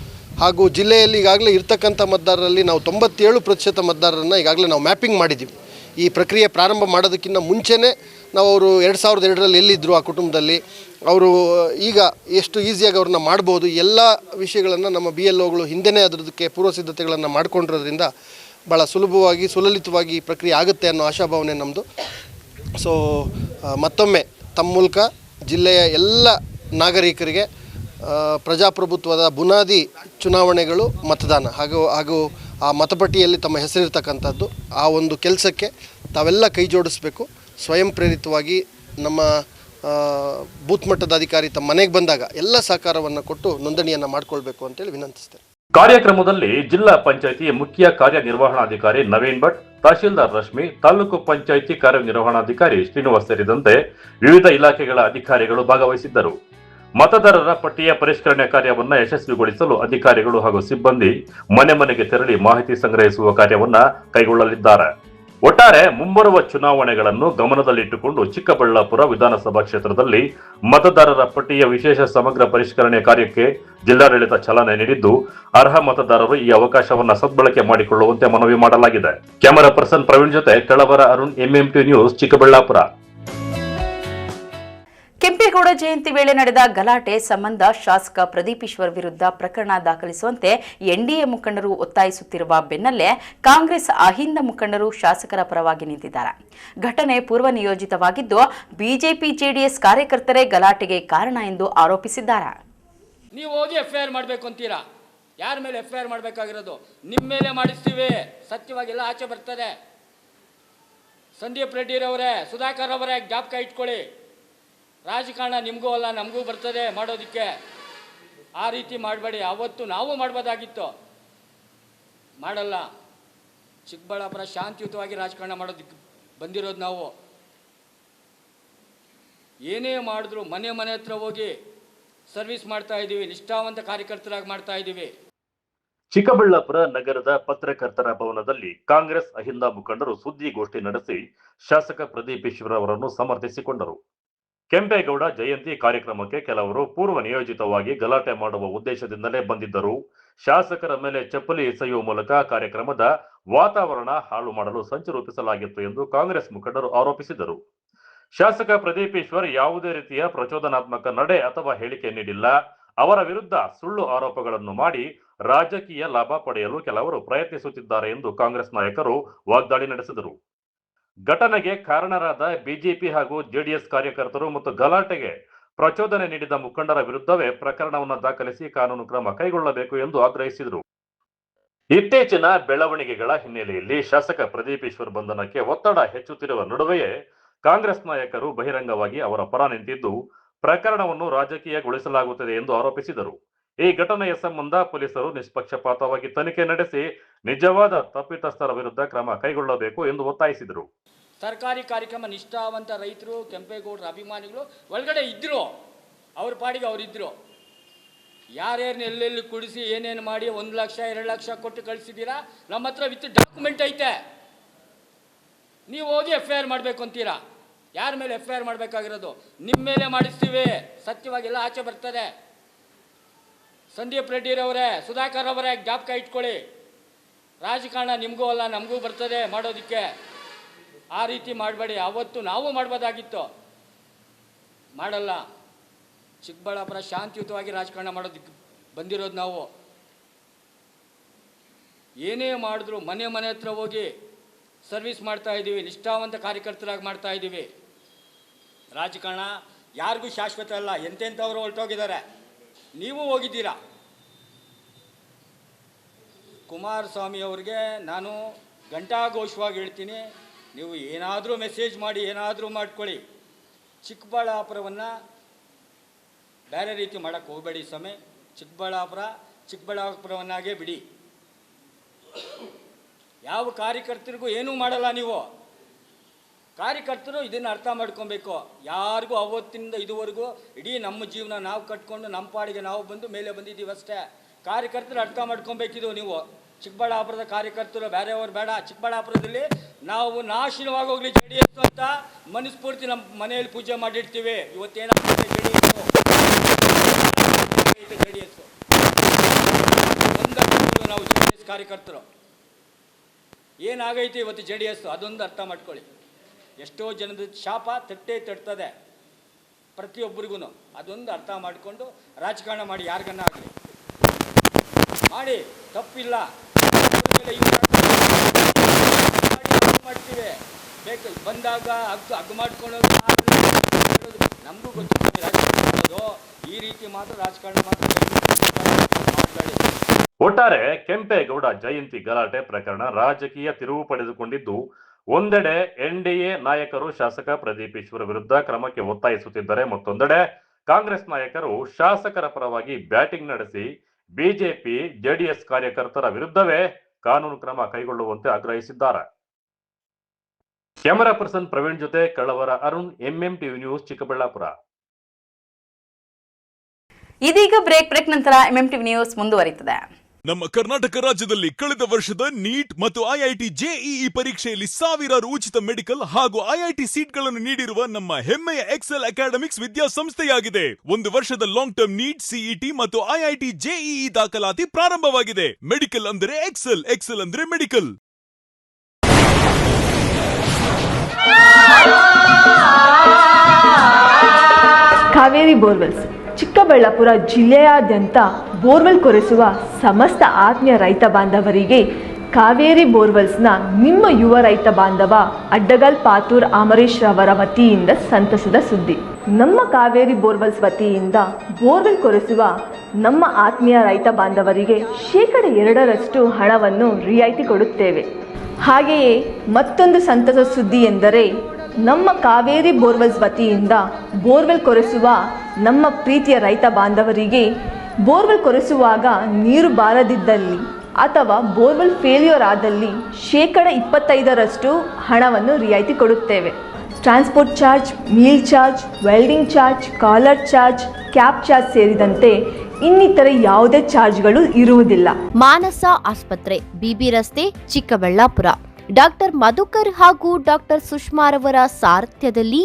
ಹಾಗೂ ಜಿಲ್ಲೆಯಲ್ಲಿ ಈಗಾಗಲೇ ಇರ್ತಕ್ಕಂಥ ಮತದಾರರಲ್ಲಿ ನಾವು 97% ಮತದಾರರನ್ನು ಈಗಾಗಲೇ ನಾವು ಮ್ಯಾಪಿಂಗ್ ಮಾಡಿದ್ದೀವಿ. ಈ ಪ್ರಕ್ರಿಯೆ ಪ್ರಾರಂಭ ಮಾಡೋದಕ್ಕಿಂತ ಮುಂಚೆನೇ ನಾವು ಅವರು 2002ರಲ್ಲಿ ಎಲ್ಲಿದ್ದರು, ಆ ಕುಟುಂಬದಲ್ಲಿ ಅವರು ಈಗ ಎಷ್ಟು ಈಸಿಯಾಗಿ ಅವ್ರನ್ನ ಮಾಡ್ಬೋದು, ಎಲ್ಲ ವಿಷಯಗಳನ್ನು ನಮ್ಮ BLOಗಳು ಹಿಂದೆಯೇ ಅದಕ್ಕೆ ಪೂರ್ವ ಸಿದ್ಧತೆಗಳನ್ನು ಮಾಡಿಕೊಂಡಿರೋದ್ರಿಂದ ಭಾಳ ಸುಲಭವಾಗಿ ಸುಲಲಿತವಾಗಿ ಈ ಪ್ರಕ್ರಿಯೆ ಆಗುತ್ತೆ ಅನ್ನೋ ಆಶಾಭಾವನೆ ನಮ್ಮದು. ಸೊ ಮತ್ತೊಮ್ಮೆ ತಮ್ಮ ಮೂಲಕ ಜಿಲ್ಲೆಯ ಎಲ್ಲ ನಾಗರಿಕರಿಗೆ ಪ್ರಜಾಪ್ರಭುತ್ವದ ಬುನಾದಿ ಚುನಾವಣೆಗಳು ಮತದಾನ, ಹಾಗೂ ಆ ಮತಪಟ್ಟಿಯಲ್ಲಿ ತಮ್ಮ ಹೆಸರಿರ್ತಕ್ಕಂಥದ್ದು, ಆ ಒಂದು ಕೆಲಸಕ್ಕೆ ತಾವೆಲ್ಲ ಕೈ ಜೋಡಿಸಬೇಕು. ಸ್ವಯಂ ಪ್ರೇರಿತವಾಗಿ ನಮ್ಮ ಬೂತ್ ಮಟ್ಟದ ಅಧಿಕಾರಿ ತಮ್ಮ ಮನೆಗೆ ಬಂದಾಗ ಎಲ್ಲ ಸಹಕಾರವನ್ನು ಕೊಟ್ಟು ನೋಂದಣಿಯನ್ನು ಮಾಡಿಕೊಳ್ಬೇಕು ಅಂತೇಳಿ ವಿನಂತಿಸ್ತೇನೆ. ಕಾರ್ಯಕ್ರಮದಲ್ಲಿ ಜಿಲ್ಲಾ ಪಂಚಾಯಿತಿ ಮುಖ್ಯ ಕಾರ್ಯನಿರ್ವಹಣಾಧಿಕಾರಿ ನವೀನ್ ಭಟ್, ತಹಶೀಲ್ದಾರ್ ರಶ್ಮಿ, ತಾಲೂಕು ಪಂಚಾಯಿತಿ ಕಾರ್ಯನಿರ್ವಹಣಾಧಿಕಾರಿ ಶ್ರೀನಿವಾಸ್ ಸೇರಿದಂತೆ ವಿವಿಧ ಇಲಾಖೆಗಳ ಅಧಿಕಾರಿಗಳು ಭಾಗವಹಿಸಿದ್ದರು. ಮತದಾರರ ಪಟ್ಟಿಯ ಪರಿಷ್ಕರಣೆ ಕಾರ್ಯವನ್ನು ಯಶಸ್ವಿಗೊಳಿಸಲು ಅಧಿಕಾರಿಗಳು ಹಾಗೂ ಸಿಬ್ಬಂದಿ ಮನೆ ಮನೆಗೆ ತೆರಳಿ ಮಾಹಿತಿ ಸಂಗ್ರಹಿಸುವ ಕಾರ್ಯವನ್ನ ಕೈಗೊಳ್ಳಲಿದ್ದಾರೆ. ಒಟ್ಟಾರೆ ಮುಂಬರುವ ಚುನಾವಣೆಗಳನ್ನು ಗಮನದಲ್ಲಿಟ್ಟುಕೊಂಡು ಚಿಕ್ಕಬಳ್ಳಾಪುರ ವಿಧಾನಸಭಾ ಕ್ಷೇತ್ರದಲ್ಲಿ ಮತದಾರರ ಪಟ್ಟಿಯ ವಿಶೇಷ ಸಮಗ್ರ ಪರಿಷ್ಕರಣೆ ಕಾರ್ಯಕ್ಕೆ ಜಿಲ್ಲಾಡಳಿತ ಚಾಲನೆ ನೀಡಿದ್ದು, ಅರ್ಹ ಮತದಾರರು ಈ ಅವಕಾಶವನ್ನು ಸದ್ಬಳಕೆ ಮಾಡಿಕೊಳ್ಳುವಂತೆ ಮನವಿ ಮಾಡಲಾಗಿದೆ. ಕ್ಯಾಮರಾ ಪರ್ಸನ್ ಪ್ರವೀಣ್ ಜೊತೆ ಕಳವರ ಅರುಣ್, MMT ನ್ಯೂಸ್, ಚಿಕ್ಕಬಳ್ಳಾಪುರ. ಕೆಂಪೇಗೌಡ ಜಯಂತಿ ವೇಳೆ ನಡೆದ ಗಲಾಟೆ ಸಂಬಂಧ ಶಾಸಕ ಪ್ರದೀಪ್ ಈಶ್ವರ್ ವಿರುದ್ಧ ಪ್ರಕರಣ ದಾಖಲಿಸುವಂತೆ NDA ಮುಖಂಡರು ಒತ್ತಾಯಿಸುತ್ತಿರುವ ಬೆನ್ನಲ್ಲೇ ಕಾಂಗ್ರೆಸ್ ಅಹಿಂದ ಮುಖಂಡರು ಶಾಸಕರ ಪರವಾಗಿ ನಿಂತಿದ್ದಾರೆ. ಘಟನೆ ಪೂರ್ವ ನಿಯೋಜಿತವಾಗಿದ್ದು, ಬಿಜೆಪಿ ಜೆಡಿಎಸ್ ಕಾರ್ಯಕರ್ತರೇ ಗಲಾಟೆಗೆ ಕಾರಣ ಎಂದು ಆರೋಪಿಸಿದ್ದಾರೆ. ನೀವು ಹೋಗಿ FIR ಮಾಡಬೇಕು ಅಂತೀರಾ? ಯಾರ ಮೇಲೆ FIR ಮಾಡಬೇಕಾಗಿರೋದು? ನಿಮ್ಮ ಮೇಲೆ ಮಾಡಿಸ್ತೀವಿ, ಸತ್ಯವಾಗಿಲ್ಲ ಆಚೆ ಬರ್ತದೆ. ಸಂದೀಪ್ ರೆಡ್ಡಿರವರೇ, ಸುಧಾಕರ್ ಅವರೇ, ಜ್ಞಾಪಕ ಇಟ್ಕೊಳ್ಳಿ. ರಾಜಕಾರಣ ನಿಮಗೂ ಅಲ್ಲ ನಮಗೂ ಬರ್ತದೆ ಮಾಡೋದಕ್ಕೆ. ಆ ರೀತಿ ಮಾಡಬೇಡಿ. ಅವತ್ತು ನಾವು ಮಾಡ್ಬೋದಾಗಿತ್ತು, ಮಾಡಲ್ಲ. ಚಿಕ್ಕಬಳ್ಳಾಪುರ ಶಾಂತಿಯುತವಾಗಿ ರಾಜಕಾರಣ ಮಾಡೋದಕ್ಕೆ ಬಂದಿರೋದು ನಾವು. ಏನೇ ಮಾಡಿದ್ರು ಮನೆ ಹತ್ರ ಹೋಗಿ ಸರ್ವಿಸ್ ಮಾಡ್ತಾ ಇದ್ದೀವಿ, ನಿಷ್ಠಾವಂತ ಕಾರ್ಯಕರ್ತರಾಗಿ ಮಾಡ್ತಾ ಇದ್ದೀವಿ. ಚಿಕ್ಕಬಳ್ಳಾಪುರ ನಗರದ ಪತ್ರಕರ್ತರ ಭವನದಲ್ಲಿ ಕಾಂಗ್ರೆಸ್ ಅಹಿಂದ ಮುಖಂಡರು ಸುದ್ದಿಗೋಷ್ಠಿ ನಡೆಸಿ ಶಾಸಕ ಪ್ರದೀಪ್ ಈಶ್ವರ್ ಅವರನ್ನು ಸಮರ್ಥಿಸಿಕೊಂಡರು. ಕೆಂಪೇಗೌಡ ಜಯಂತಿ ಕಾರ್ಯಕ್ರಮಕ್ಕೆ ಕೆಲವರು ಪೂರ್ವ ನಿಯೋಜಿತವಾಗಿ ಗಲಾಟೆ ಮಾಡುವ ಉದ್ದೇಶದಿಂದಲೇ ಬಂದಿದ್ದರು. ಶಾಸಕರ ಮೇಲೆ ಚಪ್ಪಲಿ ಎಸೆಯುವ ಮೂಲಕ ಕಾರ್ಯಕ್ರಮದ ವಾತಾವರಣ ಹಾಳು ಮಾಡಲು ಸಂಚು ರೂಪಿಸಲಾಗಿತ್ತು ಎಂದು ಕಾಂಗ್ರೆಸ್ ಮುಖಂಡರು ಆರೋಪಿಸಿದರು. ಶಾಸಕ ಪ್ರದೀಪ್ ಈಶ್ವರ್ ಯಾವುದೇ ರೀತಿಯ ಪ್ರಚೋದನಾತ್ಮಕ ನಡೆ ಅಥವಾ ಹೇಳಿಕೆ ನೀಡಿಲ್ಲ. ಅವರ ವಿರುದ್ಧ ಸುಳ್ಳು ಆರೋಪಗಳನ್ನು ಮಾಡಿ ರಾಜಕೀಯ ಲಾಭ ಪಡೆಯಲು ಕೆಲವರು ಪ್ರಯತ್ನಿಸುತ್ತಿದ್ದಾರೆ ಎಂದು ಕಾಂಗ್ರೆಸ್ ನಾಯಕರು ವಾಗ್ದಾಳಿ ನಡೆಸಿದರು. ಘಟನೆಗೆ ಕಾರಣರಾದ ಬಿಜೆಪಿ ಹಾಗೂ ಜೆಡಿಎಸ್ ಕಾರ್ಯಕರ್ತರು ಮತ್ತು ಗಲಾಟೆಗೆ ಪ್ರಚೋದನೆ ನೀಡಿದ ಮುಖಂಡರ ವಿರುದ್ಧವೇ ಪ್ರಕರಣವನ್ನು ದಾಖಲಿಸಿ ಕಾನೂನು ಕ್ರಮ ಕೈಗೊಳ್ಳಬೇಕು ಎಂದು ಆಗ್ರಹಿಸಿದರು. ಇತ್ತೀಚಿನ ಬೆಳವಣಿಗೆಗಳ ಹಿನ್ನೆಲೆಯಲ್ಲಿ ಶಾಸಕ ಪ್ರದೀಪ್ ಈಶ್ವರ್ ಬಂಧನಕ್ಕೆ ಒತ್ತಡ ಹೆಚ್ಚುತ್ತಿರುವ ನಡುವೆಯೇ ಕಾಂಗ್ರೆಸ್ ನಾಯಕರು ಬಹಿರಂಗವಾಗಿ ಅವರ ಪರ ನಿಂತಿದ್ದು, ಪ್ರಕರಣವನ್ನು ರಾಜಕೀಯಗೊಳಿಸಲಾಗುತ್ತದೆ ಎಂದು ಆರೋಪಿಸಿದರು. ಈ ಘಟನೆಯ ಸಂಬಂಧ ಪೊಲೀಸರು ನಿಷ್ಪಕ್ಷಪಾತವಾಗಿ ತನಿಖೆ ನಡೆಸಿ ನಿಜವಾದ ತಪ್ಪಿತಸ್ಥರ ವಿರುದ್ಧ ಕ್ರಮ ಕೈಗೊಳ್ಳಬೇಕು ಎಂದು ಒತ್ತಾಯಿಸಿದರು. ಸರ್ಕಾರಿ ಕಾರ್ಯಕ್ರಮ ನಿಷ್ಠಾವಂತ ರೈತರು, ಕೆಂಪೇಗೌಡರ ಅಭಿಮಾನಿಗಳು ಒಳಗಡೆ ಇದ್ರು, ಅವ್ರ ಪಾಡಿಗೆ ಅವರಿದ್ರು. ಯಾರ್ಯಾರನ್ನ ಎಲ್ಲೆಲ್ಲಿ ಕುಡಿಸಿ ಏನೇನು ಮಾಡಿ 1 ಲಕ್ಷ 2 ಲಕ್ಷ ಕೊಟ್ಟು ಕಳಿಸಿದ್ದೀರಾ? ನಮ್ಮ ಹತ್ರ ವಿತ್ ಡಾಕ್ಯುಮೆಂಟ್ ಐತೆ. ನೀವು ಹೋಗಿ FIR ಮಾಡಬೇಕು ಅಂತೀರಾ? ಯಾರ ಮೇಲೆ FIR ಮಾಡಬೇಕಾಗಿರೋದು? ನಿಮ್ಮ ಮೇಲೆ ಮಾಡಿಸ್ತೀವಿ, ಸತ್ಯವಾಗಿಲ್ಲ ಆಚೆ ಬರ್ತದೆ. ಸಂದೀಪ್ ರೆಡ್ಡಿರವರೇ, ಸುಧಾಕರ್ ಅವರೇ, ಜ್ಞಾಪಕ ಇಟ್ಕೊಳ್ಳಿ. ರಾಜಕಾರಣ ನಿಮಗೂ ಅಲ್ಲ ನಮಗೂ ಬರ್ತದೆ ಮಾಡೋದಕ್ಕೆ. ಆ ರೀತಿ ಮಾಡಬೇಡಿ. ಅವತ್ತು ನಾವು ಮಾಡ್ಬೋದಾಗಿತ್ತು, ಮಾಡಲ್ಲ. ಚಿಕ್ಕಬಳ್ಳಾಪುರ ಶಾಂತಿಯುತವಾಗಿ ರಾಜಕಾರಣ ಮಾಡೋದಕ್ಕೆ ಬಂದಿರೋದು ನಾವು. ಏನೇ ಮಾಡಿದ್ರು ಮನೆ ಮನೆ ಹತ್ರ ಹೋಗಿ ಸರ್ವಿಸ್ ಮಾಡ್ತಾಯಿದ್ದೀವಿ, ನಿಷ್ಠಾವಂತ ಕಾರ್ಯಕರ್ತರಾಗಿ ಮಾಡ್ತಾಯಿದ್ದೀವಿ. ರಾಜಕಾರಣ ಯಾರಿಗೂ ಶಾಶ್ವತ ಅಲ್ಲ. ಎಂತೆಂಥವ್ರು ಹೊರಟೋಗಿದ್ದಾರೆ, ನೀವು ಹೋಗಿದ್ದೀರಾ. ಕುಮಾರಸ್ವಾಮಿ ಅವ್ರಿಗೆ ನಾನು ಘಂಟಾಘೋಷವಾಗಿ ಹೇಳ್ತೀನಿ, ನೀವು ಏನಾದರೂ ಮೆಸೇಜ್ ಮಾಡಿ ಏನಾದರೂ ಮಾಡ್ಕೊಳ್ಳಿ, ಚಿಕ್ಕಬಳ್ಳಾಪುರವನ್ನು ಬೇರೆ ರೀತಿ ಮಾಡೋಕ್ಕೆ ಹೋಗಬೇಡಿ ಸ್ವಾಮಿ. ಚಿಕ್ಕಬಳ್ಳಾಪುರವನ್ನಾಗೇ ಬಿಡಿ. ಯಾವ ಕಾರ್ಯಕರ್ತರಿಗೂ ಏನೂ ಮಾಡಲ್ಲ ನೀವು. ಕಾರ್ಯಕರ್ತರು ಇದನ್ನು ಅರ್ಥ ಮಾಡ್ಕೊಬೇಕು. ಯಾರಿಗೂ ಅವತ್ತಿನಿಂದ ಇದುವರೆಗೂ ಇಡೀ ನಮ್ಮ ಜೀವನ ನಾವು ಕಟ್ಕೊಂಡು ನಮ್ಮ ಪಾಡಿಗೆ ನಾವು ಬಂದು ಮೇಲೆ ಬಂದಿದ್ದೀವಿ ಅಷ್ಟೇ. ಕಾರ್ಯಕರ್ತರು ಅರ್ಥ ಮಾಡ್ಕೊಬೇಕಿದು ನೀವು. ಚಿಕ್ಕಬಳ್ಳಾಪುರದ ಕಾರ್ಯಕರ್ತರು ಬೇರೆಯವರು ಬೇಡ. ಚಿಕ್ಕಬಳ್ಳಾಪುರದಲ್ಲಿ ನಾವು ನಾಶನವಾಗೋಗ್ಲಿ JDS ಅಂತ ಮನಸ್ಫೂರ್ತಿ ನಮ್ಮ ಮನೆಯಲ್ಲಿ ಪೂಜೆ ಮಾಡಿರ್ತೀವಿ. ಇವತ್ತೇನಾಗ್ತದೆ JDS ಒಂದಾಗ್ತೀವಿ ನಾವು. JDS ಕಾರ್ಯಕರ್ತರು ಏನಾಗೈತೆ ಇವತ್ತು JDS ಅದೊಂದು ಅರ್ಥ ಮಾಡ್ಕೊಳ್ಳಿ. ಎಷ್ಟೋ ಜನದ ಶಾಪ ತಟ್ಟದೆ ಪ್ರತಿಯೊಬ್ಬರಿಗೂ. ಅದೊಂದು ಅರ್ಥ ಮಾಡಿಕೊಂಡು ರಾಜಕಾರಣ ಮಾಡಿ, ಯಾರಿಗನ್ನ ಆಗಲಿ ಮಾಡಿ, ತಪ್ಪಿಲ್ಲ. ಮಾಡ್ತೀವಿ ಬೇಕು ಬಂದಾಗ ಹಗ್ಗ ಮಾಡ್ಕೊಂಡು ನಮಗೂ ಗೊತ್ತಿಲ್ಲ ರಾಜಕಾರಣ ಮಾಡೋದು. ಈ ರೀತಿ ಮಾತ್ರ ರಾಜಕಾರಣ ಮಾಡಬೇಡಿ. ಒಟ್ಟಾರೆ ಕೆಂಪೇಗೌಡ ಜಯಂತಿ ಗಲಾಟೆ ಪ್ರಕರಣ ರಾಜಕೀಯ ತಿರುವು ಪಡೆದುಕೊಂಡಿದ್ದು, ಒಂದೆಡೆ NDA ನಾಯಕರು ಶಾಸಕ ಪ್ರದೀಪ್ ಈಶ್ವರ್ ವಿರುದ್ಧ ಕ್ರಮಕ್ಕೆ ಒತ್ತಾಯಿಸುತ್ತಿದ್ದರೆ, ಮತ್ತೊಂದೆಡೆ ಕಾಂಗ್ರೆಸ್ ನಾಯಕರು ಶಾಸಕರ ಪರವಾಗಿ ಬ್ಯಾಟಿಂಗ್ ನಡೆಸಿ ಬಿಜೆಪಿ JDS ಕಾರ್ಯಕರ್ತರ ವಿರುದ್ಧವೇ ಕಾನೂನು ಕ್ರಮ ಕೈಗೊಳ್ಳುವಂತೆ ಆಗ್ರಹಿಸಿದ್ದಾರೆ. ಕ್ಯಾಮರಾ ಪರ್ಸನ್ ಪ್ರವೀಣ್ ಜೊತೆ ಕಳ್ಳವರ ಅರುಣ್, MMTV ನ್ಯೂಸ್, ಚಿಕ್ಕಬಳ್ಳಾಪುರ. ಇದೀಗ ಬ್ರೇಕ್ ನಂತರ MMTV ನ್ಯೂಸ್ ಮುಂದುವರಿಯುತ್ತದೆ. ನಮ್ಮ ಕರ್ನಾಟಕ ರಾಜ್ಯದಲ್ಲಿ ಕಳೆದ ವರ್ಷದ ನೀಟ್ ಮತ್ತು IIT JEE ಪರೀಕ್ಷೆಯಲ್ಲಿ ಸಾವಿರಾರು ಉಚಿತ ಮೆಡಿಕಲ್ ಹಾಗೂ IIT ಸೀಟ್ಗಳನ್ನು ನೀಡಿರುವ ನಮ್ಮ ಹೆಮ್ಮೆಯ ಎಕ್ಸೆಲ್ ಅಕಾಡೆಮಿಕ್ಸ್ ವಿದ್ಯಾಸಂಸ್ಥೆಯಾಗಿದೆ. ಒಂದು ವರ್ಷದ ಲಾಂಗ್ ಟರ್ಮ್ ನೀಟ್, CET ಮತ್ತು IIT JEE ದಾಖಲಾತಿ ಪ್ರಾರಂಭವಾಗಿದೆ. ಮೆಡಿಕಲ್ ಅಂದರೆ ಎಕ್ಸೆಲ್, ಎಕ್ಸೆಲ್ ಅಂದರೆ ಮೆಡಿಕಲ್. ಕಾವೇರಿ ಬೋರ್ವೆಲ್ಸ್ ಚಿಕ್ಕಬಳ್ಳಾಪುರ ಜಿಲ್ಲೆಯಾದ್ಯಂತ ಬೋರ್ವೆಲ್ ಕೊರೆಸುವ ಸಮಸ್ತ ಆತ್ಮೀಯ ರೈತ ಬಾಂಧವರಿಗೆ ಕಾವೇರಿ ಬೋರ್ವೆಲ್ಸ್ನ ನಿಮ್ಮ ಯುವ ರೈತ ಬಾಂಧವ ಅಡ್ಡಗಲ್ ಪಾತೂರ್ ಅಮರೀಶ್ ರವರ ವತಿಯಿಂದ ಸಂತಸದ ಸುದ್ದಿ. ನಮ್ಮ ಕಾವೇರಿ ಬೋರ್ವೆಲ್ಸ್ ವತಿಯಿಂದ ಬೋರ್ವೆಲ್ ಕೊರೆಸುವ ನಮ್ಮ ಆತ್ಮೀಯ ರೈತ ಬಾಂಧವರಿಗೆ 2% ಹಣವನ್ನು ರಿಯಾಯಿತಿ ಕೊಡುತ್ತೇವೆ. ಹಾಗೆಯೇ ಮತ್ತೊಂದು ಸಂತಸ ಸುದ್ದಿ ಎಂದರೆ, ನಮ್ಮ ಕಾವೇರಿ ಬೋರ್ವೆಲ್ಸ್ ವತಿಯಿಂದ ಬೋರ್ವೆಲ್ ಕೊರೆಸುವ ನಮ್ಮ ಪ್ರೀತಿಯ ರೈತ ಬಾಂಧವರಿಗೆ ಬೋರ್ವೆಲ್ ಕೊರೆಸುವಾಗ ನೀರು ಬಾರದಿದ್ದಲ್ಲಿ ಅಥವಾ ಬೋರ್ವೆಲ್ ಫೇಲ್ಯೂರ್ ಆದಲ್ಲಿ 25% ಹಣವನ್ನು ರಿಯಾಯಿತಿ ಕೊಡುತ್ತೇವೆ. Transport charge, meal charge, welding charge, collar charge, cab charge ಸೇರಿದಂತೆ ಇನ್ನಿತರ ಯಾವುದೇ ಚಾರ್ಜ್ಗಳು ಇರುವುದಿಲ್ಲ. ಮಾನಸ ಆಸ್ಪತ್ರೆ, BB ರಸ್ತೆ, ಚಿಕ್ಕಬಳ್ಳಾಪುರ. ಡಾಕ್ಟರ್ ಮಧುಕರ್ ಹಾಗೂ ಡಾಕ್ಟರ್ ಸುಷ್ಮಾರವರ ಸಾರಥ್ಯದಲ್ಲಿ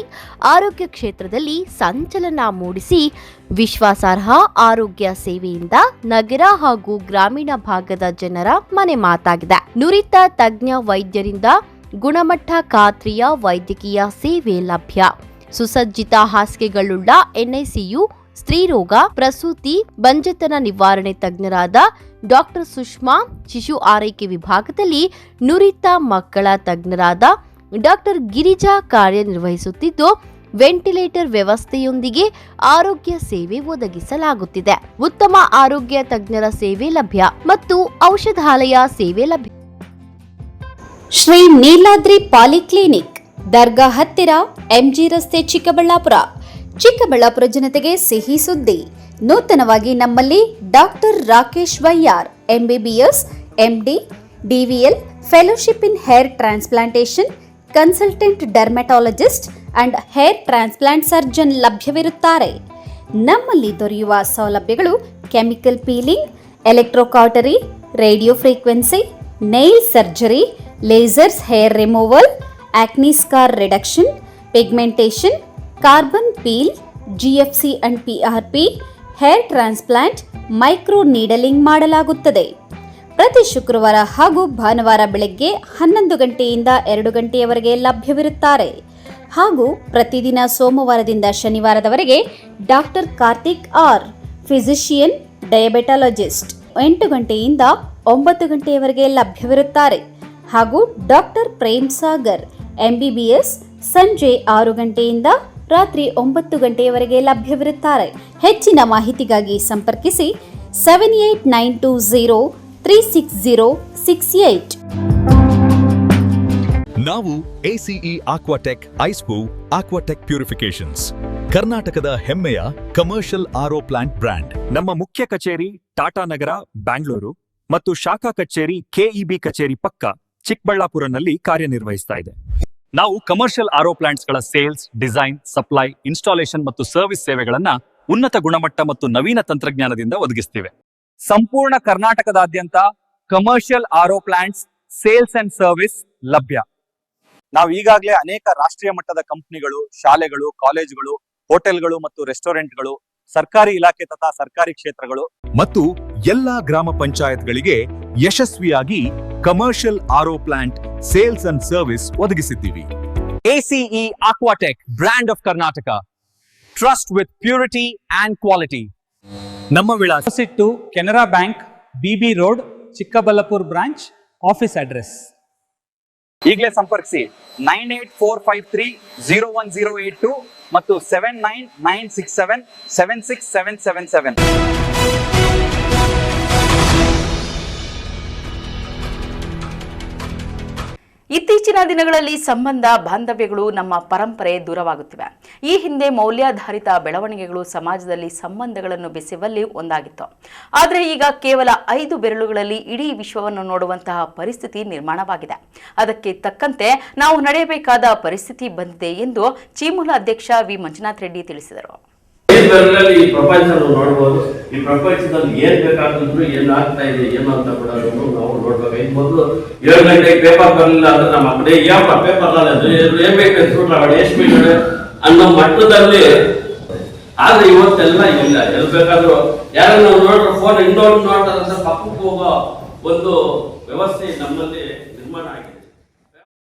ಆರೋಗ್ಯ ಕ್ಷೇತ್ರದಲ್ಲಿ ಸಂಚಲನ ಮೂಡಿಸಿ ವಿಶ್ವಾಸಾರ್ಹ ಆರೋಗ್ಯ ಸೇವೆಯಿಂದ ನಗರ ಹಾಗೂ ಗ್ರಾಮೀಣ ಭಾಗದ ಜನರ ಮನೆ ಮಾತಾಗಿದೆ. ನುರಿತ ತಜ್ಞ ವೈದ್ಯರಿಂದ ಗುಣಮಟ್ಟ ಖಾತ್ರಿಯ ವೈದ್ಯಕೀಯ ಸೇವೆ ಲಭ್ಯ. ಸುಸಜ್ಜಿತ ಹಾಸಿಗೆಗಳುಳ್ಳ NICU, ಸ್ತ್ರೀರೋಗ, ಪ್ರಸೂತಿ, ಬಂಜೆತನ ನಿವಾರಣೆ ತಜ್ಞರಾದ ಡಾಕ್ಟರ್ ಸುಷ್ಮಾ, ಶಿಶು ಆರೈಕೆ ವಿಭಾಗದಲ್ಲಿ ನುರಿತ ಮಕ್ಕಳ ತಜ್ಞರಾದ ಡಾಕ್ಟರ್ ಗಿರಿಜಾ ಕಾರ್ಯನಿರ್ವಹಿಸುತ್ತಿದ್ದು, ವೆಂಟಿಲೇಟರ್ ವ್ಯವಸ್ಥೆಯೊಂದಿಗೆ ಆರೋಗ್ಯ ಸೇವೆ ಒದಗಿಸಲಾಗುತ್ತಿದೆ. ಉತ್ತಮ ಆರೋಗ್ಯ ತಜ್ಞರ ಸೇವೆ ಲಭ್ಯ ಮತ್ತು ಔಷಧಾಲಯ ಸೇವೆ ಲಭ್ಯ. ಶ್ರೀ ನೀಲಾದ್ರಿ ಪಾಲಿಕ್ಲಿನಿಕ್, ದರ್ಗಾ ಹತ್ತಿರ, MG ರಸ್ತೆ, ಚಿಕ್ಕಬಳ್ಳಾಪುರ. ಚಿಕ್ಕಬಳ್ಳಾಪುರ ಜನತೆಗೆ ಸಿಹಿ ಸುದ್ದಿ. ನೂತನವಾಗಿ ನಮ್ಮಲ್ಲಿ ಡಾಕ್ಟರ್ ರಾಕೇಶ್ ವೈಯಾರ್ MBBS, MD, DVL, fellowship in hair transplantation, consultant dermatologist and hair transplant surgeon ಲಭ್ಯವಿರುತ್ತಾರೆ. ನಮ್ಮಲ್ಲಿ ದೊರೆಯುವ ಸೌಲಭ್ಯಗಳು chemical peeling, electrocautery, radio frequency, nail surgery, lasers hair removal, acne scar reduction, pigmentation, carbon peel, GFC and PRP, hair transplant, micro needling ಮಾಡಲಾಗುತ್ತದೆ. ಪ್ರತಿ ಶುಕ್ರವಾರ ಹಾಗೂ ಭಾನುವಾರ ಬೆಳಗ್ಗೆ 11 ಗಂಟೆಯಿಂದ 2 ಗಂಟೆಯವರೆಗೆ ಲಭ್ಯವಿರುತ್ತಾರೆ. ಹಾಗೂ ಪ್ರತಿದಿನ ಸೋಮವಾರದಿಂದ ಶನಿವಾರದವರೆಗೆ ಡಾಕ್ಟರ್ ಕಾರ್ತಿಕ್ ಆರ್, ಫಿಸಿಷಿಯನ್ ಡಯಾಬೆಟಾಲಜಿಸ್ಟ್ 8 ಗಂಟೆಯಿಂದ 9 ಗಂಟೆಯವರೆಗೆ ಲಭ್ಯವಿರುತ್ತಾರೆ. ಹಾಗೂ ಡಾಕ್ಟರ್ ಪ್ರೇಮ್ ಸಾಗರ್ MBBS ಸಂಜೆ 6 ಗಂಟೆಯಿಂದ ರಾತ್ರಿ 9 ಗಂಟೆಯವರೆಗೆ ಲಭ್ಯವಿರುತ್ತಾರೆ. ಹೆಚ್ಚಿನ ಮಾಹಿತಿಗಾಗಿ ಸಂಪರ್ಕಿಸಿ 7892036068. ನಾವು ACE Aquatech ಐಸ್ಪೂ ಆಕ್ವಾಟೆಕ್ ಪ್ಯೂರಿಫಿಕೇಶನ್ಸ್, ಕರ್ನಾಟಕದ ಹೆಮ್ಮೆಯ ಕಮರ್ಷಿಯಲ್ RO ಪ್ಲಾಂಟ್ ಬ್ರ್ಯಾಂಡ್. ನಮ್ಮ ಮುಖ್ಯ ಕಚೇರಿ ಟಾಟಾ ನಗರ, ಬ್ಯಾಂಗ್ಳೂರು ಮತ್ತು ಶಾಖಾ ಕಚೇರಿ KEB ಕಚೇರಿ ಪಕ್ಕ ಚಿಕ್ಕಬಳ್ಳಾಪುರನಲ್ಲಿ ಕಾರ್ಯನಿರ್ವಹಿಸ್ತಾ ಇದೆ. ನಾವು ಕಮರ್ಷಿಯಲ್ RO ಪ್ಲಾಂಟ್ಸ್ಗಳ ಸೇಲ್ಸ್, ಡಿಸೈನ್, ಸಪ್ಲೈ, ಇನ್ಸ್ಟಾಲೇಷನ್ ಮತ್ತು ಸರ್ವಿಸ್ ಸೇವೆಗಳನ್ನ ಉನ್ನತ ಗುಣಮಟ್ಟ ಮತ್ತು ನವೀನ ತಂತ್ರಜ್ಞಾನದಿಂದ ಒದಗಿಸ್ತಿವೆ. ಸಂಪೂರ್ಣ ಕರ್ನಾಟಕದಾದ್ಯಂತ commercial RO plants sales and service ಲಭ್ಯ. ನಾವು ಈಗಾಗಲೇ ಅನೇಕ ರಾಷ್ಟ್ರೀಯ ಮಟ್ಟದ ಕಂಪನಿಗಳು, ಶಾಲೆಗಳು, ಕಾಲೇಜುಗಳು, ಹೋಟೆಲ್ಗಳು ಮತ್ತು ರೆಸ್ಟೋರೆಂಟ್ಗಳು, ಸರ್ಕಾರಿ ಇಲಾಖೆ ತಥಾ ಸರ್ಕಾರಿ ಕ್ಷೇತ್ರಗಳು ಮತ್ತು ಎಲ್ಲಾ ಗ್ರಾಮ ಪಂಚಾಯತ್ಗಳಿಗೆ ಯಶಸ್ವಿಯಾಗಿ commercial RO plant sales and service ಒದಗಿಸಿದ್ದೀವಿ. ACE Aquatech, brand of Karnataka, trust with purity and quality. ನಮ್ಮ ವಿಳಾಸ Canara bank, BB road, Chikkaballapur branch, office address. ಈಗಲೇ ಸಂಪರ್ಕಿಸಿ 9845301082 ಮತ್ತು 7996776777. ಇತ್ತೀಚಿನ ದಿನಗಳಲ್ಲಿ ಸಂಬಂಧ ಬಾಂಧವ್ಯಗಳು ನಮ್ಮ ಪರಂಪರೆ ದೂರವಾಗುತ್ತಿವೆ. ಈ ಹಿಂದೆ ಮೌಲ್ಯಾಧಾರಿತ ಬೆಳವಣಿಗೆಗಳು ಸಮಾಜದಲ್ಲಿ ಸಂಬಂಧಗಳನ್ನು ಬೆಸೆಯುವಲ್ಲಿ ಒಂದಾಗಿತ್ತು. ಆದರೆ ಈಗ ಕೇವಲ 5 ಬೆರಳುಗಳಲ್ಲಿ ಇಡೀ ವಿಶ್ವವನ್ನು ನೋಡುವಂತಹ ಪರಿಸ್ಥಿತಿ ನಿರ್ಮಾಣವಾಗಿದೆ. ಅದಕ್ಕೆ ತಕ್ಕಂತೆ ನಾವು ನಡೆಯಬೇಕಾದ ಪರಿಸ್ಥಿತಿ ಬಂದಿದೆ ಎಂದು ಚೀಮೂಲ ಅಧ್ಯಕ್ಷ ವಿ ಮಂಜುನಾಥ್ ರೆಡ್ಡಿ ತಿಳಿಸಿದರು. ಈ ಪ್ರಪಂಚ ನೋಡಬಹುದು. ಈ ಪ್ರಪಂಚದಲ್ಲಿ ಏನ್ ಬೇಕಾದ್ರು ಏನ್ ಆಗ್ತಾ ಇದೆ ಏನು ಅಂತ ಕೂಡ ನಾವು ನೋಡ್ಬೇಕು. ಇನ್ ಮೊದಲು 7 ಗಂಟೆಗೆ ಪೇಪರ್ ಬರಲಿಲ್ಲ ಅಂದ್ರೆ ನಮ್ಮ ಕಡೆ ಏನಪ್ಪ ಪೇಪರ್ ಏನ್ ಬೇಕು ಅನ್ನೋ ಮಟ್ಟದಲ್ಲಿ. ಆದ್ರೆ ಇವತ್ತೆಲ್ಲ ಇಲ್ಲ. ಎಲ್ಲಿ ಬೇಕಾದ್ರು ಯಾರನ್ನ ನೋಡ್ರೆ ಫೋನ್ ಇನ್ನೊಂದು ನೋಡ್ತಾರಂತ ಪಕ್ಕಕ್ಕೆ ಹೋಗೋ ಒಂದು ವ್ಯವಸ್ಥೆ ನಮ್ಮಲ್ಲಿ ನಿರ್ಮಾಣ ಆಗಿದೆ.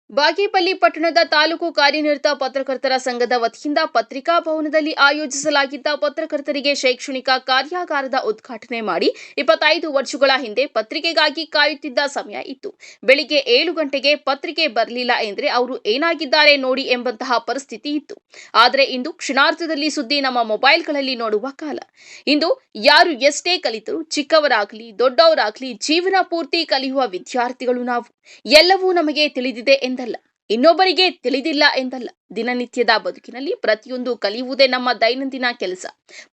ಬಾಗೇಪಲ್ಲಿ ಪಟ್ಟಣದ ತಾಲೂಕು ಕಾರ್ಯನಿರತ ಪತ್ರಕರ್ತರ ಸಂಘದ ವತಿಯಿಂದ ಪತ್ರಿಕಾ ಭವನದಲ್ಲಿ ಆಯೋಜಿಸಲಾಗಿದ್ದ ಪತ್ರಕರ್ತರಿಗೆ ಶೈಕ್ಷಣಿಕ ಕಾರ್ಯಾಗಾರದ ಉದ್ಘಾಟನೆ ಮಾಡಿ 25 ವರ್ಷಗಳ ಹಿಂದೆ ಪತ್ರಿಕೆಗಾಗಿ ಕಾಯುತ್ತಿದ್ದ ಸಮಯ ಇತ್ತು. ಬೆಳಿಗ್ಗೆ 7 ಗಂಟೆಗೆ ಪತ್ರಿಕೆ ಬರಲಿಲ್ಲ ಎಂದ್ರೆ ಅವರು ಏನಾಗಿದ್ದಾರೆ ನೋಡಿ ಎಂಬಂತಹ ಪರಿಸ್ಥಿತಿ ಇತ್ತು. ಆದರೆ ಇಂದು ಕ್ಷಣಾರ್ಧದಲ್ಲಿ ಸುದ್ದಿ ನಮ್ಮ ಮೊಬೈಲ್ಗಳಲ್ಲಿ ನೋಡುವ ಕಾಲ. ಇಂದು ಯಾರು ಎಷ್ಟೇ ಕಲಿತರು, ಚಿಕ್ಕವರಾಗಲಿ ದೊಡ್ಡವರಾಗಲಿ, ಜೀವನ ಪೂರ್ತಿ ಕಲಿಯುವ ವಿದ್ಯಾರ್ಥಿಗಳು ನಾವು. ಎಲ್ಲವೂ ನಮಗೆ ತಿಳಿದಿದೆ ಎಂದಲ್ಲ, ಇನ್ನೊಬ್ಬರಿಗೆ ತಿಳಿದಿಲ್ಲ ಎಂದಲ್ಲ. ದಿನನಿತ್ಯದ ಬದುಕಿನಲ್ಲಿ ಪ್ರತಿಯೊಂದು ಕಲಿಯುವುದೇ ನಮ್ಮ ದೈನಂದಿನ ಕೆಲಸ.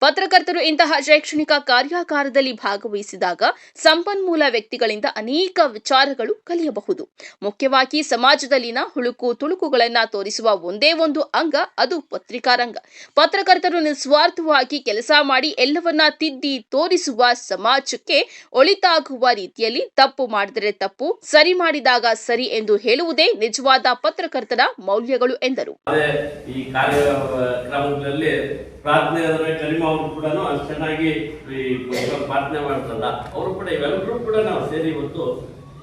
ಪತ್ರಕರ್ತರು ಇಂತಹ ಶೈಕ್ಷಣಿಕ ಕಾರ್ಯಾಗಾರದಲ್ಲಿ ಭಾಗವಹಿಸಿದಾಗ ಸಂಪನ್ಮೂಲ ವ್ಯಕ್ತಿಗಳಿಂದ ಅನೇಕ ವಿಚಾರಗಳು ಕಲಿಯಬಹುದು. ಮುಖ್ಯವಾಗಿ ಸಮಾಜದಲ್ಲಿನ ಹುಳುಕು ತುಳುಕುಗಳನ್ನು ತೋರಿಸುವ ಒಂದೇ ಒಂದು ಅಂಗ, ಅದು ಪತ್ರಿಕಾರಂಗ. ಪತ್ರಕರ್ತರು ನಿಸ್ವಾರ್ಥವಾಗಿ ಕೆಲಸ ಮಾಡಿ ಎಲ್ಲವನ್ನ ತಿದ್ದಿ ತೋರಿಸುವ, ಸಮಾಜಕ್ಕೆ ಒಳಿತಾಗುವ ರೀತಿಯಲ್ಲಿ ತಪ್ಪು ಮಾಡಿದರೆ ತಪ್ಪು, ಸರಿ ಮಾಡಿದಾಗ ಸರಿ ಎಂದು ಹೇಳುವುದೇ ನಿಜವಾದ ಪತ್ರಕರ್ತರ ಮೌಲ್ಯಗಳು ಎಂದರು. ಈ ಕಾರ್ಯಕ್ರಮಗಳಲ್ಲಿ ಪ್ರಾರ್ಥನೆ ಅಂದ್ರೆ ಕಲಿಮಾ ಅವರು ಕೂಡ ಅಷ್ಟು ಚೆನ್ನಾಗಿ ಪ್ರಾರ್ಥನೆ ಮಾಡ್ತಾರಲ್ಲ, ಅವರು ಕೂಡ ಇವೆಲ್ಲರೂ ಕೂಡ ನಾವು ಸೇರಿ ಇವತ್ತು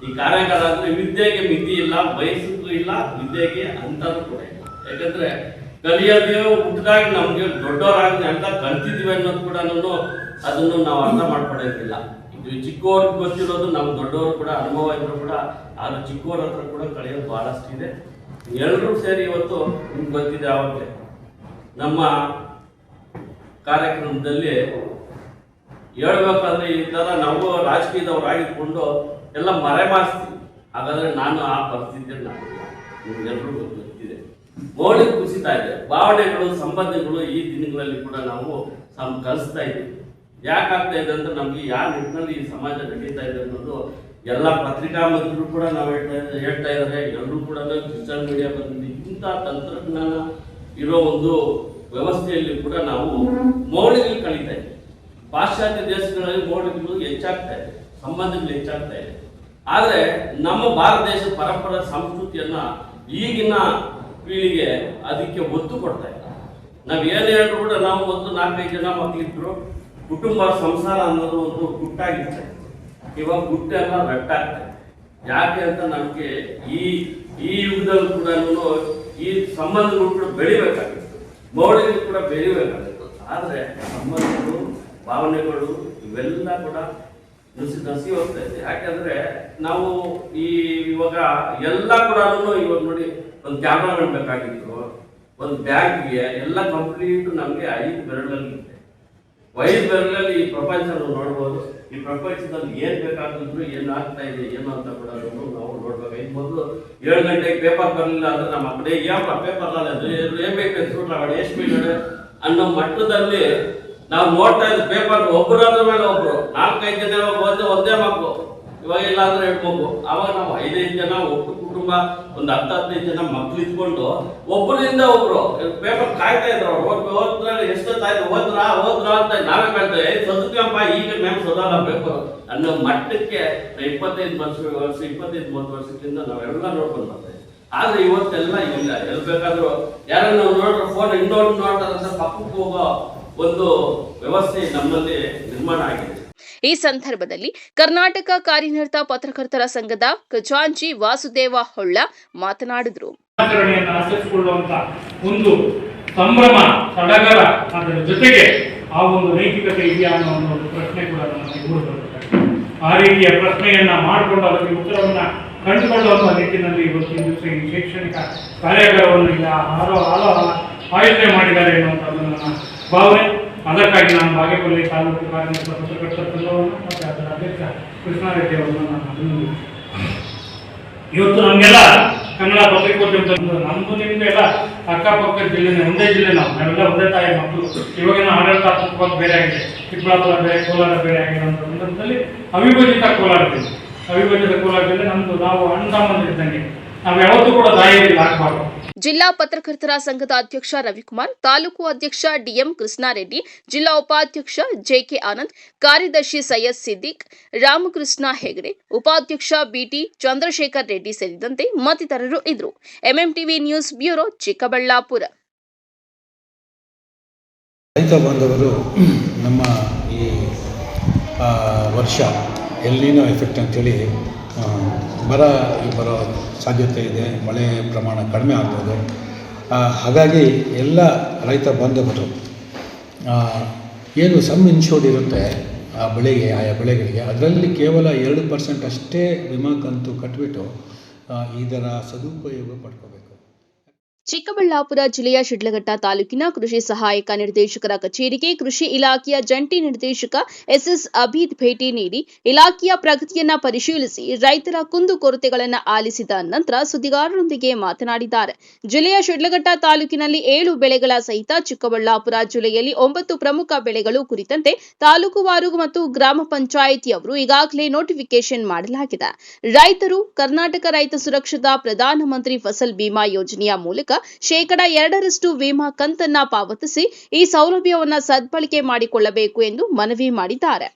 ಈ ಕಾರ್ಯಾಗಾರ ಅಂದ್ರೆ ವಿದ್ಯೆಗೆ ಮಿತಿ ಇಲ್ಲ, ಬಯಸಕ್ಕೂ ಇಲ್ಲ, ವಿದ್ಯೆಗೆ ಅಂತರೂ ಕೂಡ ಇಲ್ಲ. ಯಾಕಂದ್ರೆ ಕಲಿಯೋದೇ ಹುಟ್ಟಿದಾಗ ನಮ್ಗೆ ದೊಡ್ಡವರಾಗಿ ಅಂತ ಕಲ್ತಿದ್ವಿ ಅನ್ನೋದು ಕೂಡ ಅದನ್ನು ನಾವು ಅರ್ಥ ಮಾಡ್ಕೊಳ್ಳೋದಿಲ್ಲ. ಇದು ಚಿಕ್ಕವ್ರಿಗೆ ಗೊತ್ತಿರೋದು, ನಮ್ಮ ದೊಡ್ಡವರು ಕೂಡ ಅನುಭವ ಇದ್ರು ಕೂಡ ಆದ್ರೆ ಚಿಕ್ಕವ್ರ ಹತ್ರ ಕೂಡ ಕಲಿಯೋದು ಬಹಳಷ್ಟು ಇದೆ. ಎಲ್ಲರೂ ಸೇರಿ ಇವತ್ತು ನಿಮ್ಗೆ ಗೊತ್ತಿದೆ, ಆವಾಗಲೇ ನಮ್ಮ ಕಾರ್ಯಕ್ರಮದಲ್ಲಿ ಹೇಳ್ಬೇಕಾದ್ರೆ ಈ ತರ ನಾವು ರಾಜಕೀಯದವರಾಗಿಕೊಂಡು ಎಲ್ಲ ಮರೆಮಾಚ್ತೀವಿ. ಹಾಗಾದ್ರೆ ನಾನು ಆ ಪರಿಸ್ಥಿತಿಯಲ್ಲಿ ನಿಮ್ಗೆಲ್ಲರೂ ಗೊತ್ತಿದೆ. ಮೌಲ್ಯ ಕುಸಿತಾ ಇದೆ, ಭಾವನೆಗಳು, ಸಂಬಂಧಗಳು ಈ ದಿನಗಳಲ್ಲಿ ಕೂಡ ನಾವು ಕಲಿಸ್ತಾ ಇದ್ದೀವಿ. ಯಾಕಾಗ್ತಾ ಇದೆ ಅಂದ್ರೆ ನಮ್ಗೆ ಯಾವ ನಿಟ್ಟಿನಲ್ಲಿ ಈ ಸಮಾಜ ನಡೀತಾ ಇದೆ ಅನ್ನೋದು ಎಲ್ಲ ಪತ್ರಿಕಾ ಮಂತ್ರಿಗಳು ಕೂಡ ನಾವು ಹೇಳ್ತಾ ಇದ್ದಾರೆ. ಎಲ್ಲರೂ ಕೂಡ ಸೋಷಿಯಲ್ ಮೀಡಿಯಾ ಬಂದಿದೆ. ಇಂಥ ತಂತ್ರಜ್ಞಾನ ಇರೋ ಒಂದು ವ್ಯವಸ್ಥೆಯಲ್ಲಿ ಕೂಡ ನಾವು ಮೌಲ್ಯಗಳು ಕಳೀತಾ ಇದ್ದೀವಿ. ಪಾಶ್ಚಾತ್ಯ ದೇಶಗಳಲ್ಲಿ ಮೌಲ್ಯಗಳು ಹೆಚ್ಚಾಗ್ತಾ ಇದೆ, ಸಂಬಂಧಗಳು ಹೆಚ್ಚಾಗ್ತಾ ಇದೆ. ಆದರೆ ನಮ್ಮ ಭಾರತ ದೇಶದ ಪರಂಪರೆ ಸಂಸ್ಕೃತಿಯನ್ನ ಈಗಿನ ಪೀಳಿಗೆ ಅದಕ್ಕೆ ಒತ್ತು ಕೊಡ್ತಾ ಇಲ್ಲ. ನಾವು ಏನು ಹೇಳಿದ್ರು ಕೂಡ ನಾವು ಒಂದು 4-5 ಜನ ಮಕ್ಕಳಿದ್ರು, ಕುಟುಂಬ ಸಂಸಾರ ಅನ್ನೋದು ಒಂದು ಗುಟ್ಟಾಗಿರ್ತಾ ಇದೆ. ಇವಾಗ ಗುಟ್ಟೆಲ್ಲ ರಟ್ಟಾಗ್ತದೆ. ಯಾಕೆ ಅಂತ ನಮಗೆ ಈ ಯುಗದಲ್ಲೂ ಕೂಡ ಈ ಸಂಬಂಧಗಳು ಕೂಡ ಬೆಳಿಬೇಕಾಗಿತ್ತು, ಮೌಲ್ಯಗಳು ಕೂಡ ಬೆಳಿಬೇಕಾಗಿತ್ತು. ಆದರೆ ಸಂಬಂಧಗಳು, ಭಾವನೆಗಳು ಇವೆಲ್ಲ ಕೂಡ ನಸಿ ಹೋಗ್ತಾ ಇದೆ. ಯಾಕಂದ್ರೆ ನಾವು ಇವಾಗ ಎಲ್ಲ ಕೂಡ ಇವಾಗ ನೋಡಿ, ಒಂದು ಕ್ಯಾಮ್ರಾಗಳು ಬೇಕಾಗಿತ್ತು, ಒಂದು ಬ್ಯಾಗ್ಗೆ ಎಲ್ಲ ಕಂಪ್ಲೀಟ್ ನಮಗೆ 5 ಬೆರಳಲ್ಲಿ ಇದೆ. 5 ಬೆರಳಲ್ಲಿ ಈ ಪ್ರಪಂಚ ನೋಡ್ಬೋದು. ಈ ಪ್ರಪಂಚದಲ್ಲಿ ಏನ್ ಬೇಕಾಗಿದ್ರು, ಏನ್ ಆಗ್ತಾ ಇದೆ ಏನು ಅಂತ ಕೂಡ ನಾವು ನೋಡ್ಬೇಕು. ಮೊದಲು 7 ಗಂಟೆಗೆ ಪೇಪರ್ ಬರಲಿಲ್ಲ ಅಂದ್ರೆ ನಮ್ಮ ಕಡೆ ಪೇಪರ್ ಏನ್ ಬೇಕು ಎಷ್ಟು ಮೀಟರ್ ಅನ್ನೋ ಮಟ್ಟದಲ್ಲಿ ನಾವು ನೋಡ್ತಾ ಇದ್ದ ಪೇಪರ್ ಒಬ್ಬರಾದ್ರ ಮೇಲೆ ಒಬ್ರು 4-5 ಜನ ಒಂದೇ ಮಕ್ಕಳು, ಇವಾಗ ಇಲ್ಲ ಅಂದ್ರೆ 2 ಮಗು. ಅವಾಗ ನಾವು 5-5 ಜನ ಒಟ್ಟು ಕುಟುಂಬ, ಒಂದು 10-15 ಜನ ಮಕ್ಳು ಇಟ್ಕೊಂಡು ಒಬ್ಬರಿಂದ ಒಬ್ರು ಪೇಪರ್ ಕಾಯ್ತಾ ಇದ್ರು. ಅವ್ರು ಹೋದ್ರೆ ಎಷ್ಟೊತ್ತಾಯ್ತು, ಹೋದ್ರ ಅಂತ ನಾವೇ ಕಾಯ್ತೇವೆ. ಸದ್ಯಪ್ಪ ಈಗ ಮ್ಯಾಮ್ ಸದಲ್ಲ ಪೇಪರ್ ಅನ್ನೋ ಮಟ್ಟಕ್ಕೆ 25-30 ವರ್ಷಕ್ಕಿಂತ ನಾವೆಲ್ಲ ನೋಡ್ಕೊಂಡು ಬರ್ತೇವೆ. ಆದ್ರೆ ಇವತ್ತೆಲ್ಲ ಇಲ್ಲ. ಎಲ್ಲಿ ಬೇಕಾದ್ರೂ ಯಾರನ್ನ ನೋಡ್ರೆ ಫೋನ್ ಇನ್ನೊಂದು ನೋಡ್ತಾರಂತ ಪಕ್ಕಕ್ಕೆ ಹೋಗೋ ಒಂದು ವ್ಯವಸ್ಥೆ ನಮ್ಮಲ್ಲಿ ನಿರ್ಮಾಣ ಆಗಿದೆ. ಈ ಸಂದರ್ಭದಲ್ಲಿ ಕರ್ನಾಟಕ ಕಾರ್ಯನಿರತ ಪತ್ರಕರ್ತರ ಸಂಘದ ಖಜಾಂಚಿ ವಾಸುದೇವ ಹೊಳ್ಳ ಮಾತನಾಡಿದರು. ಆಚರಿಸಿಕೊಳ್ಳುವಂತ ಒಂದು ಸಂಭ್ರಮ, ಸಡಗರ, ಅದರ ಜೊತೆಗೆ ಆ ಒಂದು ನೈತಿಕತೆ ಇದೆಯಾ ಅನ್ನೋ ಒಂದು ಪ್ರಶ್ನೆ ಕೂಡ ನಮಗೆ ಮೂಡಿಬರುತ್ತದೆ. ಆ ರೀತಿಯ ಪ್ರಶ್ನೆಯನ್ನ ಮಾಡಿಕೊಂಡು ಅದಕ್ಕೆ ಉತ್ತರವನ್ನ ಕಂಡುಕೊಳ್ಳುವಂತಹ ನಿಟ್ಟಿನಲ್ಲಿ ಇವತ್ತಿನ ದಿವಸ ಈ ಶೈಕ್ಷಣಿಕ ಕಾರ್ಯಾಗಾರವನ್ನು ಇಲ್ಲ ಆಯೋಜನೆ ಮಾಡಿದ್ದಾರೆ ಎನ್ನುವಂಥದ್ದು ನನ್ನ ಭಾವನೆ. ಅದಕ್ಕಾಗಿ ನಾನು ಬಾಗೇಪಲ್ಲಿ ತಾಲೂಕು ಕಾರ್ಯನಿರತ ಪತ್ರಕರ್ತರ ಸಂಘವನ್ನು ಮತ್ತು ಅದರ ಅಧ್ಯಕ್ಷ ಕೃಷ್ಣಾರೆಡ್ಡಿ ಅವರನ್ನು ನಾನು ಅಭಿನಂದಿಸುತ್ತೇನೆ. ಇವತ್ತು ನಮಗೆಲ್ಲ ಕನ್ನಡ ಪತ್ರಿಕೋದ್ಯಮ ನಮ್ದು ನಿಮ್ದು ಎಲ್ಲ ಅಕ್ಕಪಕ್ಕದ ಜಿಲ್ಲೆ, ಒಂದೇ ಜಿಲ್ಲೆ, ನಾವೆಲ್ಲ ಒಂದೇ ತಾಯಿ ಮಕ್ಕಳು. ಇವಾಗಿನ ಆಡಳಿತಾತ್ಮಕವಾಗಿ ಬೇರೆ ಆಗಿದೆ, ಚಿಕ್ಕಬಳ್ಳಾಪುರ ಬೇರೆ, ಕೋಲಾರ ಬೇರೆ ಆಗಿರುವಂಥ ಸಂದರ್ಭದಲ್ಲಿ ಅವಿಭಜಿತ ಕೋಲಾರದಲ್ಲಿ ನಮ್ದು ನಾವು ಅಣ್ಣ ಸಂಬಂಧ ನಾವು ಯಾವತ್ತೂ ಕೂಡ ದಾಯಿಯಲ್ಲಿ ಹಾಕಬಾರ್ದು. ಜಿಲ್ಲಾ ಪತ್ರಕರ್ತರ ಸಂಘದ ಅಧ್ಯಕ್ಷ ರವಿಕುಮಾರ್, ತಾಲೂಕು ಅಧ್ಯಕ್ಷ ಡಿಎಂ ಕೃಷ್ಣಾರೆಡ್ಡಿ, ಜಿಲ್ಲಾ ಉಪಾಧ್ಯಕ್ಷ ಜೆಕೆ ಆನಂದ್, ಕಾರ್ಯದರ್ಶಿ ಸೈಯದ್ ಸಿದ್ದಿಕ್, ರಾಮಕೃಷ್ಣ ಹೆಗಡೆ, ಉಪಾಧ್ಯಕ್ಷ ಬಿಟಿ ಚಂದ್ರಶೇಖರ್ ರೆಡ್ಡಿ ಸೇರಿದಂತೆ ಮತ್ತಿತರರು ಇದ್ದರು. MMTV news bureau, Chikkaballapur. ರೈತ ಬಾಂಧವರು, ನಮ್ಮ ಈ ವರ್ಷ ಎಲ್ನಿನೋ ಎಫೆಕ್ಟ್ ಅಂತೇಳಿ ಬರ ಬರೋ ಸಾಧ್ಯತೆ ಇದೆ, ಮಳೆ ಪ್ರಮಾಣ ಕಡಿಮೆ ಆಗ್ಬೋದು. ಹಾಗಾಗಿ ಎಲ್ಲ ರೈತ ಬಾಂಧವರು ಏನು ಸಮ್ ಇನ್ಶೂರ್ಡ್ ಇರುತ್ತೆ ಆ ಬೆಳೆಗೆ, ಆಯಾ ಬೆಳೆಗಳಿಗೆ, ಅದರಲ್ಲಿ ಕೇವಲ 2% ಅಷ್ಟೇ ವಿಮಾ ಕಂತು ಕಟ್ಟಿಬಿಟ್ಟು ಇದರ ಸದುಪಯೋಗ ಪಡ್ಕೋಬೇಕು. ಚಿಕ್ಕಬಳ್ಳಾಪುರ ಜಿಲ್ಲೆಯ ಶಿಡ್ಲಘಟ್ಟ ತಾಲೂಕಿನ ಕೃಷಿ ಸಹಾಯಕ ನಿರ್ದೇಶಕರ ಕಚೇರಿಗೆ ಕೃಷಿ ಇಲಾಖೆಯ ಜಂಟಿ ನಿರ್ದೇಶಕ ಎಸ್ಎಸ್ ಅಬೀದ್ ಭೇಟಿ ನೀಡಿ ಇಲಾಖೆಯ ಪ್ರಗತಿಯನ್ನ ಪರಿಶೀಲಿಸಿ ರೈತರ ಕುಂದುಕೊರತೆಗಳನ್ನು ಆಲಿಸಿದ ನಂತರ ಸುದ್ದಿಗಾರರೊಂದಿಗೆ ಮಾತನಾಡಿದ್ದಾರೆ. ಜಿಲ್ಲೆಯ ಶಿಡ್ಲಘಟ್ಟ ತಾಲೂಕಿನಲ್ಲಿ 7 ಬೆಳೆಗಳ ಸಹಿತ ಚಿಕ್ಕಬಳ್ಳಾಪುರ ಜಿಲ್ಲೆಯಲ್ಲಿ 9 ಪ್ರಮುಖ ಬೆಳೆಗಳು ಕುರಿತಂತೆ ತಾಲೂಕುವಾರು ಮತ್ತು ಗ್ರಾಮ ಪಂಚಾಯಿತಿಯವರು ಈಗಾಗಲೇ ನೋಟಿಫಿಕೇಶನ್ ಮಾಡಲಾಗಿದೆ. ರೈತರು ಕರ್ನಾಟಕ ರೈತ ಸುರಕ್ಷತಾ ಪ್ರಧಾನಮಂತ್ರಿ ಫಸಲ್ ಬಿಮಾ ಯೋಜನೆಯ ಮೂಲಕ 2% ವಿಮಾ ಕಂತನ್ನ ಪಾವತಿಸಿ ಈ ಸೌಲಭ್ಯವನ್ನು ಸದ್ಬಳಕೆ ಮಾಡಿಕೊಳ್ಳಬೇಕು ಎಂದು ಮನವಿ ಮಾಡಿದ್ದಾರೆ.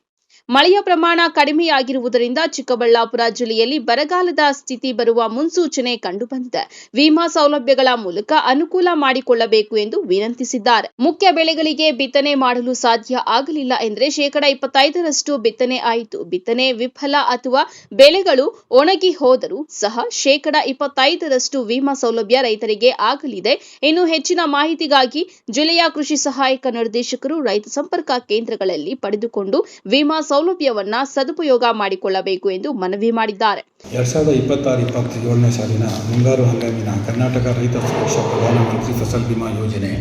ಮಳೆಯ ಪ್ರಮಾಣ ಕಡಿಮೆಯಾಗಿರುವುದರಿಂದ ಚಿಕ್ಕಬಳ್ಳಾಪುರ ಜಿಲ್ಲೆಯಲ್ಲಿ ಬರಗಾಲದ ಸ್ಥಿತಿ ಬರುವ ಮುನ್ಸೂಚನೆ ಕಂಡುಬಂದಿದೆ. ವಿಮಾ ಸೌಲಭ್ಯಗಳ ಮೂಲಕ ಅನುಕೂಲ ಮಾಡಿಕೊಳ್ಳಬೇಕು ಎಂದು ವಿನಂತಿಸಿದ್ದಾರೆ. ಮುಖ್ಯ ಬೆಳೆಗಳಿಗೆ ಬಿತ್ತನೆ ಮಾಡಲು ಸಾಧ್ಯ ಆಗಲಿಲ್ಲ ಎಂದರೆ 25% ಬಿತ್ತನೆ ಆಯಿತು. ಬಿತ್ತನೆ ವಿಫಲ ಅಥವಾ ಬೆಳೆಗಳು ಒಣಗಿ ಹೋದರೂ ಸಹ 25% ವಿಮಾ ಸೌಲಭ್ಯ ರೈತರಿಗೆ ಆಗಲಿದೆ. ಇನ್ನು ಹೆಚ್ಚಿನ ಮಾಹಿತಿಗಾಗಿ ಜಿಲ್ಲೆಯ ಕೃಷಿ ಸಹಾಯಕ ನಿರ್ದೇಶಕರು ರೈತ ಸಂಪರ್ಕ ಕೇಂದ್ರಗಳಲ್ಲಿ ಪಡೆದುಕೊಂಡು ವಿಮಾ ಸೌಲಭ್ಯವನ್ನ ಸದುಪಯೋಗ ಮಾಡಿಕೊಳ್ಳಬೇಕು ಎಂದು ಮನವಿ ಮಾಡಿದ್ದಾರೆ. 2026-27ನೇ ಸಾಲಿನ ಮುಂಗಾರು ಹಂಗಾಮಿನ ಕರ್ನಾಟಕ ರೈತ ಸುರಕ್ಷಾ ಪ್ರಧಾನಮಂತ್ರಿ ಫಸಲ್ ಬಿಮಾ ಯೋಜನೆ,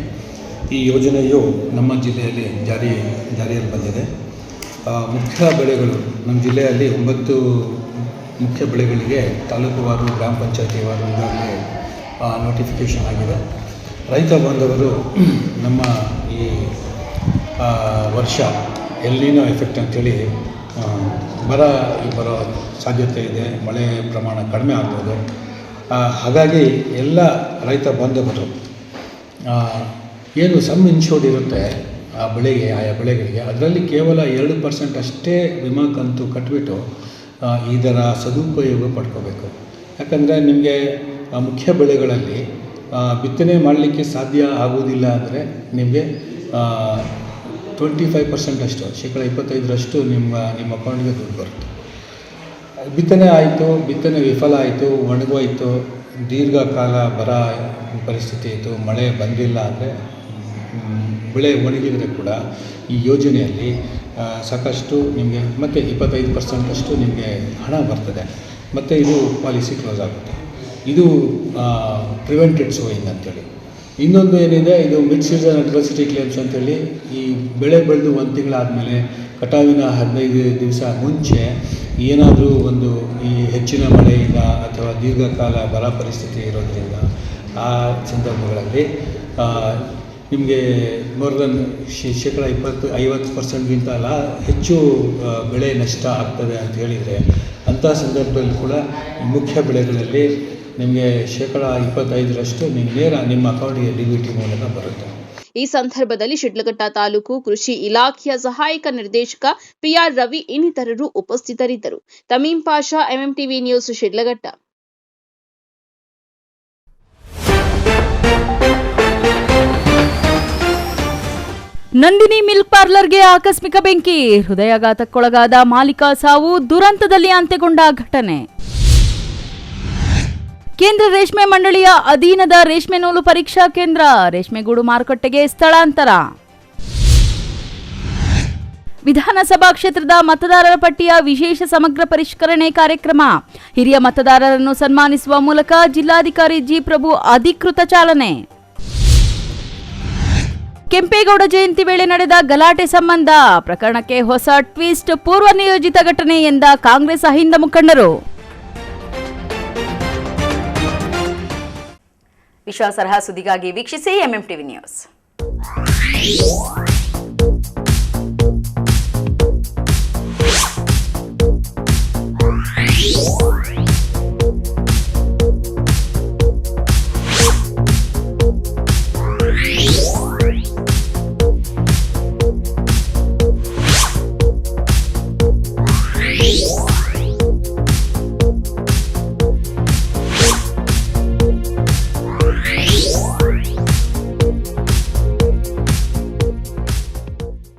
ಈ ಯೋಜನೆಯು ನಮ್ಮ ಜಿಲ್ಲೆಯಲ್ಲಿ ಜಾರಿಯಲ್ಲಿ ಬಂದಿದೆ. ಮುಖ್ಯ ಬೆಳೆಗಳು ನಮ್ಮ ಜಿಲ್ಲೆಯಲ್ಲಿ 9 ಮುಖ್ಯ ಬೆಳೆಗಳಿಗೆ ತಾಲೂಕುವಾರು, ಗ್ರಾಮ ಪಂಚಾಯತಿವಾರು ಈಗಾಗಲೇ ನೋಟಿಫಿಕೇಷನ್ ಆಗಿದೆ. ರೈತ ಬಾಂಧವರು, ನಮ್ಮ ಈ ವರ್ಷ ಎಲ್ನಿನೋ ಎಫೆಕ್ಟ್ ಅಂತೇಳಿ ಬರೋ ಸಾಧ್ಯತೆ ಇದೆ, ಮಳೆ ಪ್ರಮಾಣ ಕಡಿಮೆ ಆಗ್ಬೋದು. ಹಾಗಾಗಿ ಎಲ್ಲ ರೈತ ಬಾಂಧವರು ಏನು ಸಮ್ ಇನ್ಶೂರ್ಡ್ ಇರುತ್ತೆ ಆ ಬೆಳೆಗೆ, ಆಯಾ ಬೆಳೆಗಳಿಗೆ, ಅದರಲ್ಲಿ ಕೇವಲ 2% ಅಷ್ಟೇ ವಿಮಾ ಕಂತು ಕಟ್ಟಿಬಿಟ್ಟು ಇದರ ಸದುಪಯೋಗ ಪಡ್ಕೋಬೇಕು. ಯಾಕಂದರೆ ನಿಮಗೆ ಮುಖ್ಯ ಬೆಳೆಗಳಲ್ಲಿ ಬಿತ್ತನೆ ಮಾಡಲಿಕ್ಕೆ ಸಾಧ್ಯ ಆಗುವುದಿಲ್ಲ ಅಂದರೆ ನಿಮಗೆ 25% ಅಷ್ಟು, 25% ನಿಮ್ಮ ಅಕೌಂಟ್ಗೆ ದುಡ್ಡು ಬರುತ್ತೆ. ಬಿತ್ತನೆ ಆಯಿತು, ಬಿತ್ತನೆ ವಿಫಲ ಆಯಿತು, ಒಣಗೋಯ್ತು, ದೀರ್ಘಕಾಲ ಬರ ಪರಿಸ್ಥಿತಿ ಇತ್ತು, ಮಳೆ ಬಂದಿಲ್ಲ ಅಂದರೆ ಬೆಳೆ ಒಣಗಿದರೆ ಕೂಡ ಈ ಯೋಜನೆಯಲ್ಲಿ ಸಾಕಷ್ಟು ನಿಮಗೆ ಮತ್ತೆ 25% ನಿಮಗೆ ಹಣ ಬರ್ತದೆ ಮತ್ತು ಇದು ಪಾಲಿಸಿ ಕ್ಲೋಸ್ ಆಗುತ್ತೆ. ಇದು ಪ್ರಿವೆಂಟೆಡ್ ಸೋಯಿಂಗ್ ಅಂತೇಳಿ. ಇನ್ನೊಂದು ಏನಿದೆ, ಇದು ಮಿಡ್ ಸೀಸನ್ ಅಡ್ವರ್ಸಿಟಿ ಕ್ಲೇಮ್ಸ್ ಅಂತೇಳಿ. ಈ ಬೆಳೆ ಬೆಳೆದು 1 ತಿಂಗಳಾದಮೇಲೆ ಕಟಾವಿನ 15 ದಿವಸ ಮುಂಚೆ ಏನಾದರೂ ಒಂದು ಈ ಹೆಚ್ಚಿನ ಮಳೆಯಿಂದ ಅಥವಾ ದೀರ್ಘಕಾಲ ಬರ ಪರಿಸ್ಥಿತಿ ಇರೋದರಿಂದ ಆ ಸಂದರ್ಭಗಳಲ್ಲಿ ನಿಮಗೆ ಮೋರ್ ದೆನ್ ಶೇಕಡ 50% ಹೆಚ್ಚು ಬೆಳೆ ನಷ್ಟ ಆಗ್ತದೆ ಅಂತ ಹೇಳಿದರೆ, ಅಂಥ ಸಂದರ್ಭದಲ್ಲಿ ಕೂಡ ಮುಖ್ಯ ಬೆಳೆಗಳಲ್ಲಿ ನಿಮಗೆ ಶೇಕಡ 25% ನೇರ ನಿಮ್ಮ ಅಕೌಂಟಿಗೆ DBT ಮೂಲಕ ಬರುತ್ತೆ. ಈ ಸಂದರ್ಭದಲ್ಲಿ ಶಿಡ್ಲಘಟ್ಟ ತಾಲೂಕು ಕೃಷಿ ಇಲಾಖೆಯ ಸಹಾಯಕ ನಿರ್ದೇಶಕ PR ರವಿ ಇನ್ನಿತರರು ಉಪಸ್ಥಿತರಿದ್ದರು. Tameem Pasha, MMTV news, Shidlaghatta. Nandini milk ಪಾರ್ಲರ್ಗೆ ಆಕಸ್ಮಿಕ ಬೆಂಕಿ, ಹೃದಯಾಘಾತಕ್ಕೊಳಗಾದ ಮಾಲೀಕ ಸಾವು, ದುರಂತದಲ್ಲಿ ಅಂತ್ಯಗೊಂಡ ಘಟನೆ. ಕೇಂದ್ರ ರೇಷ್ಮೆ ಮಂಡಳಿಯ ಅಧೀನದ ರೇಷ್ಮೆ ನೂಲು ಪರೀಕ್ಷಾ ಕೇಂದ್ರ, ರೇಷ್ಮೆಗೂಡು ಮಾರುಕಟ್ಟೆಗೆ ಸ್ಥಳಾಂತರ. ವಿಧಾನಸಭಾ ಕ್ಷೇತ್ರದ ಮತದಾರರ ಪಟ್ಟಿಯ ವಿಶೇಷ ಸಮಗ್ರ ಪರಿಷ್ಕರಣೆ ಕಾರ್ಯಕ್ರಮ, ಹಿರಿಯ ಮತದಾರರನ್ನು ಸನ್ಮಾನಿಸುವ ಮೂಲಕ ಜಿಲ್ಲಾಧಿಕಾರಿ ಜಿ ಪ್ರಭು ಅಧಿಕೃತ ಚಾಲನೆ. ಕೆಂಪೇಗೌಡ ಜಯಂತಿ ವೇಳೆ ನಡೆದ ಗಲಾಟೆ ಸಂಬಂಧ ಪ್ರಕರಣಕ್ಕೆ ಹೊಸ ಟ್ವಿಸ್ಟ್, ಪೂರ್ವ ನಿಯೋಜಿತ ಘಟನೆ ಎಂದ ಕಾಂಗ್ರೆಸ್ ಅಹಿಂದ ಮುಖಂಡರು. ವಿಶ್ವಾಸಾರ್ಹ ಸುದ್ದಿಗಾಗಿ ವೀಕ್ಷಿಸಿ MMTV ನ್ಯೂಸ್.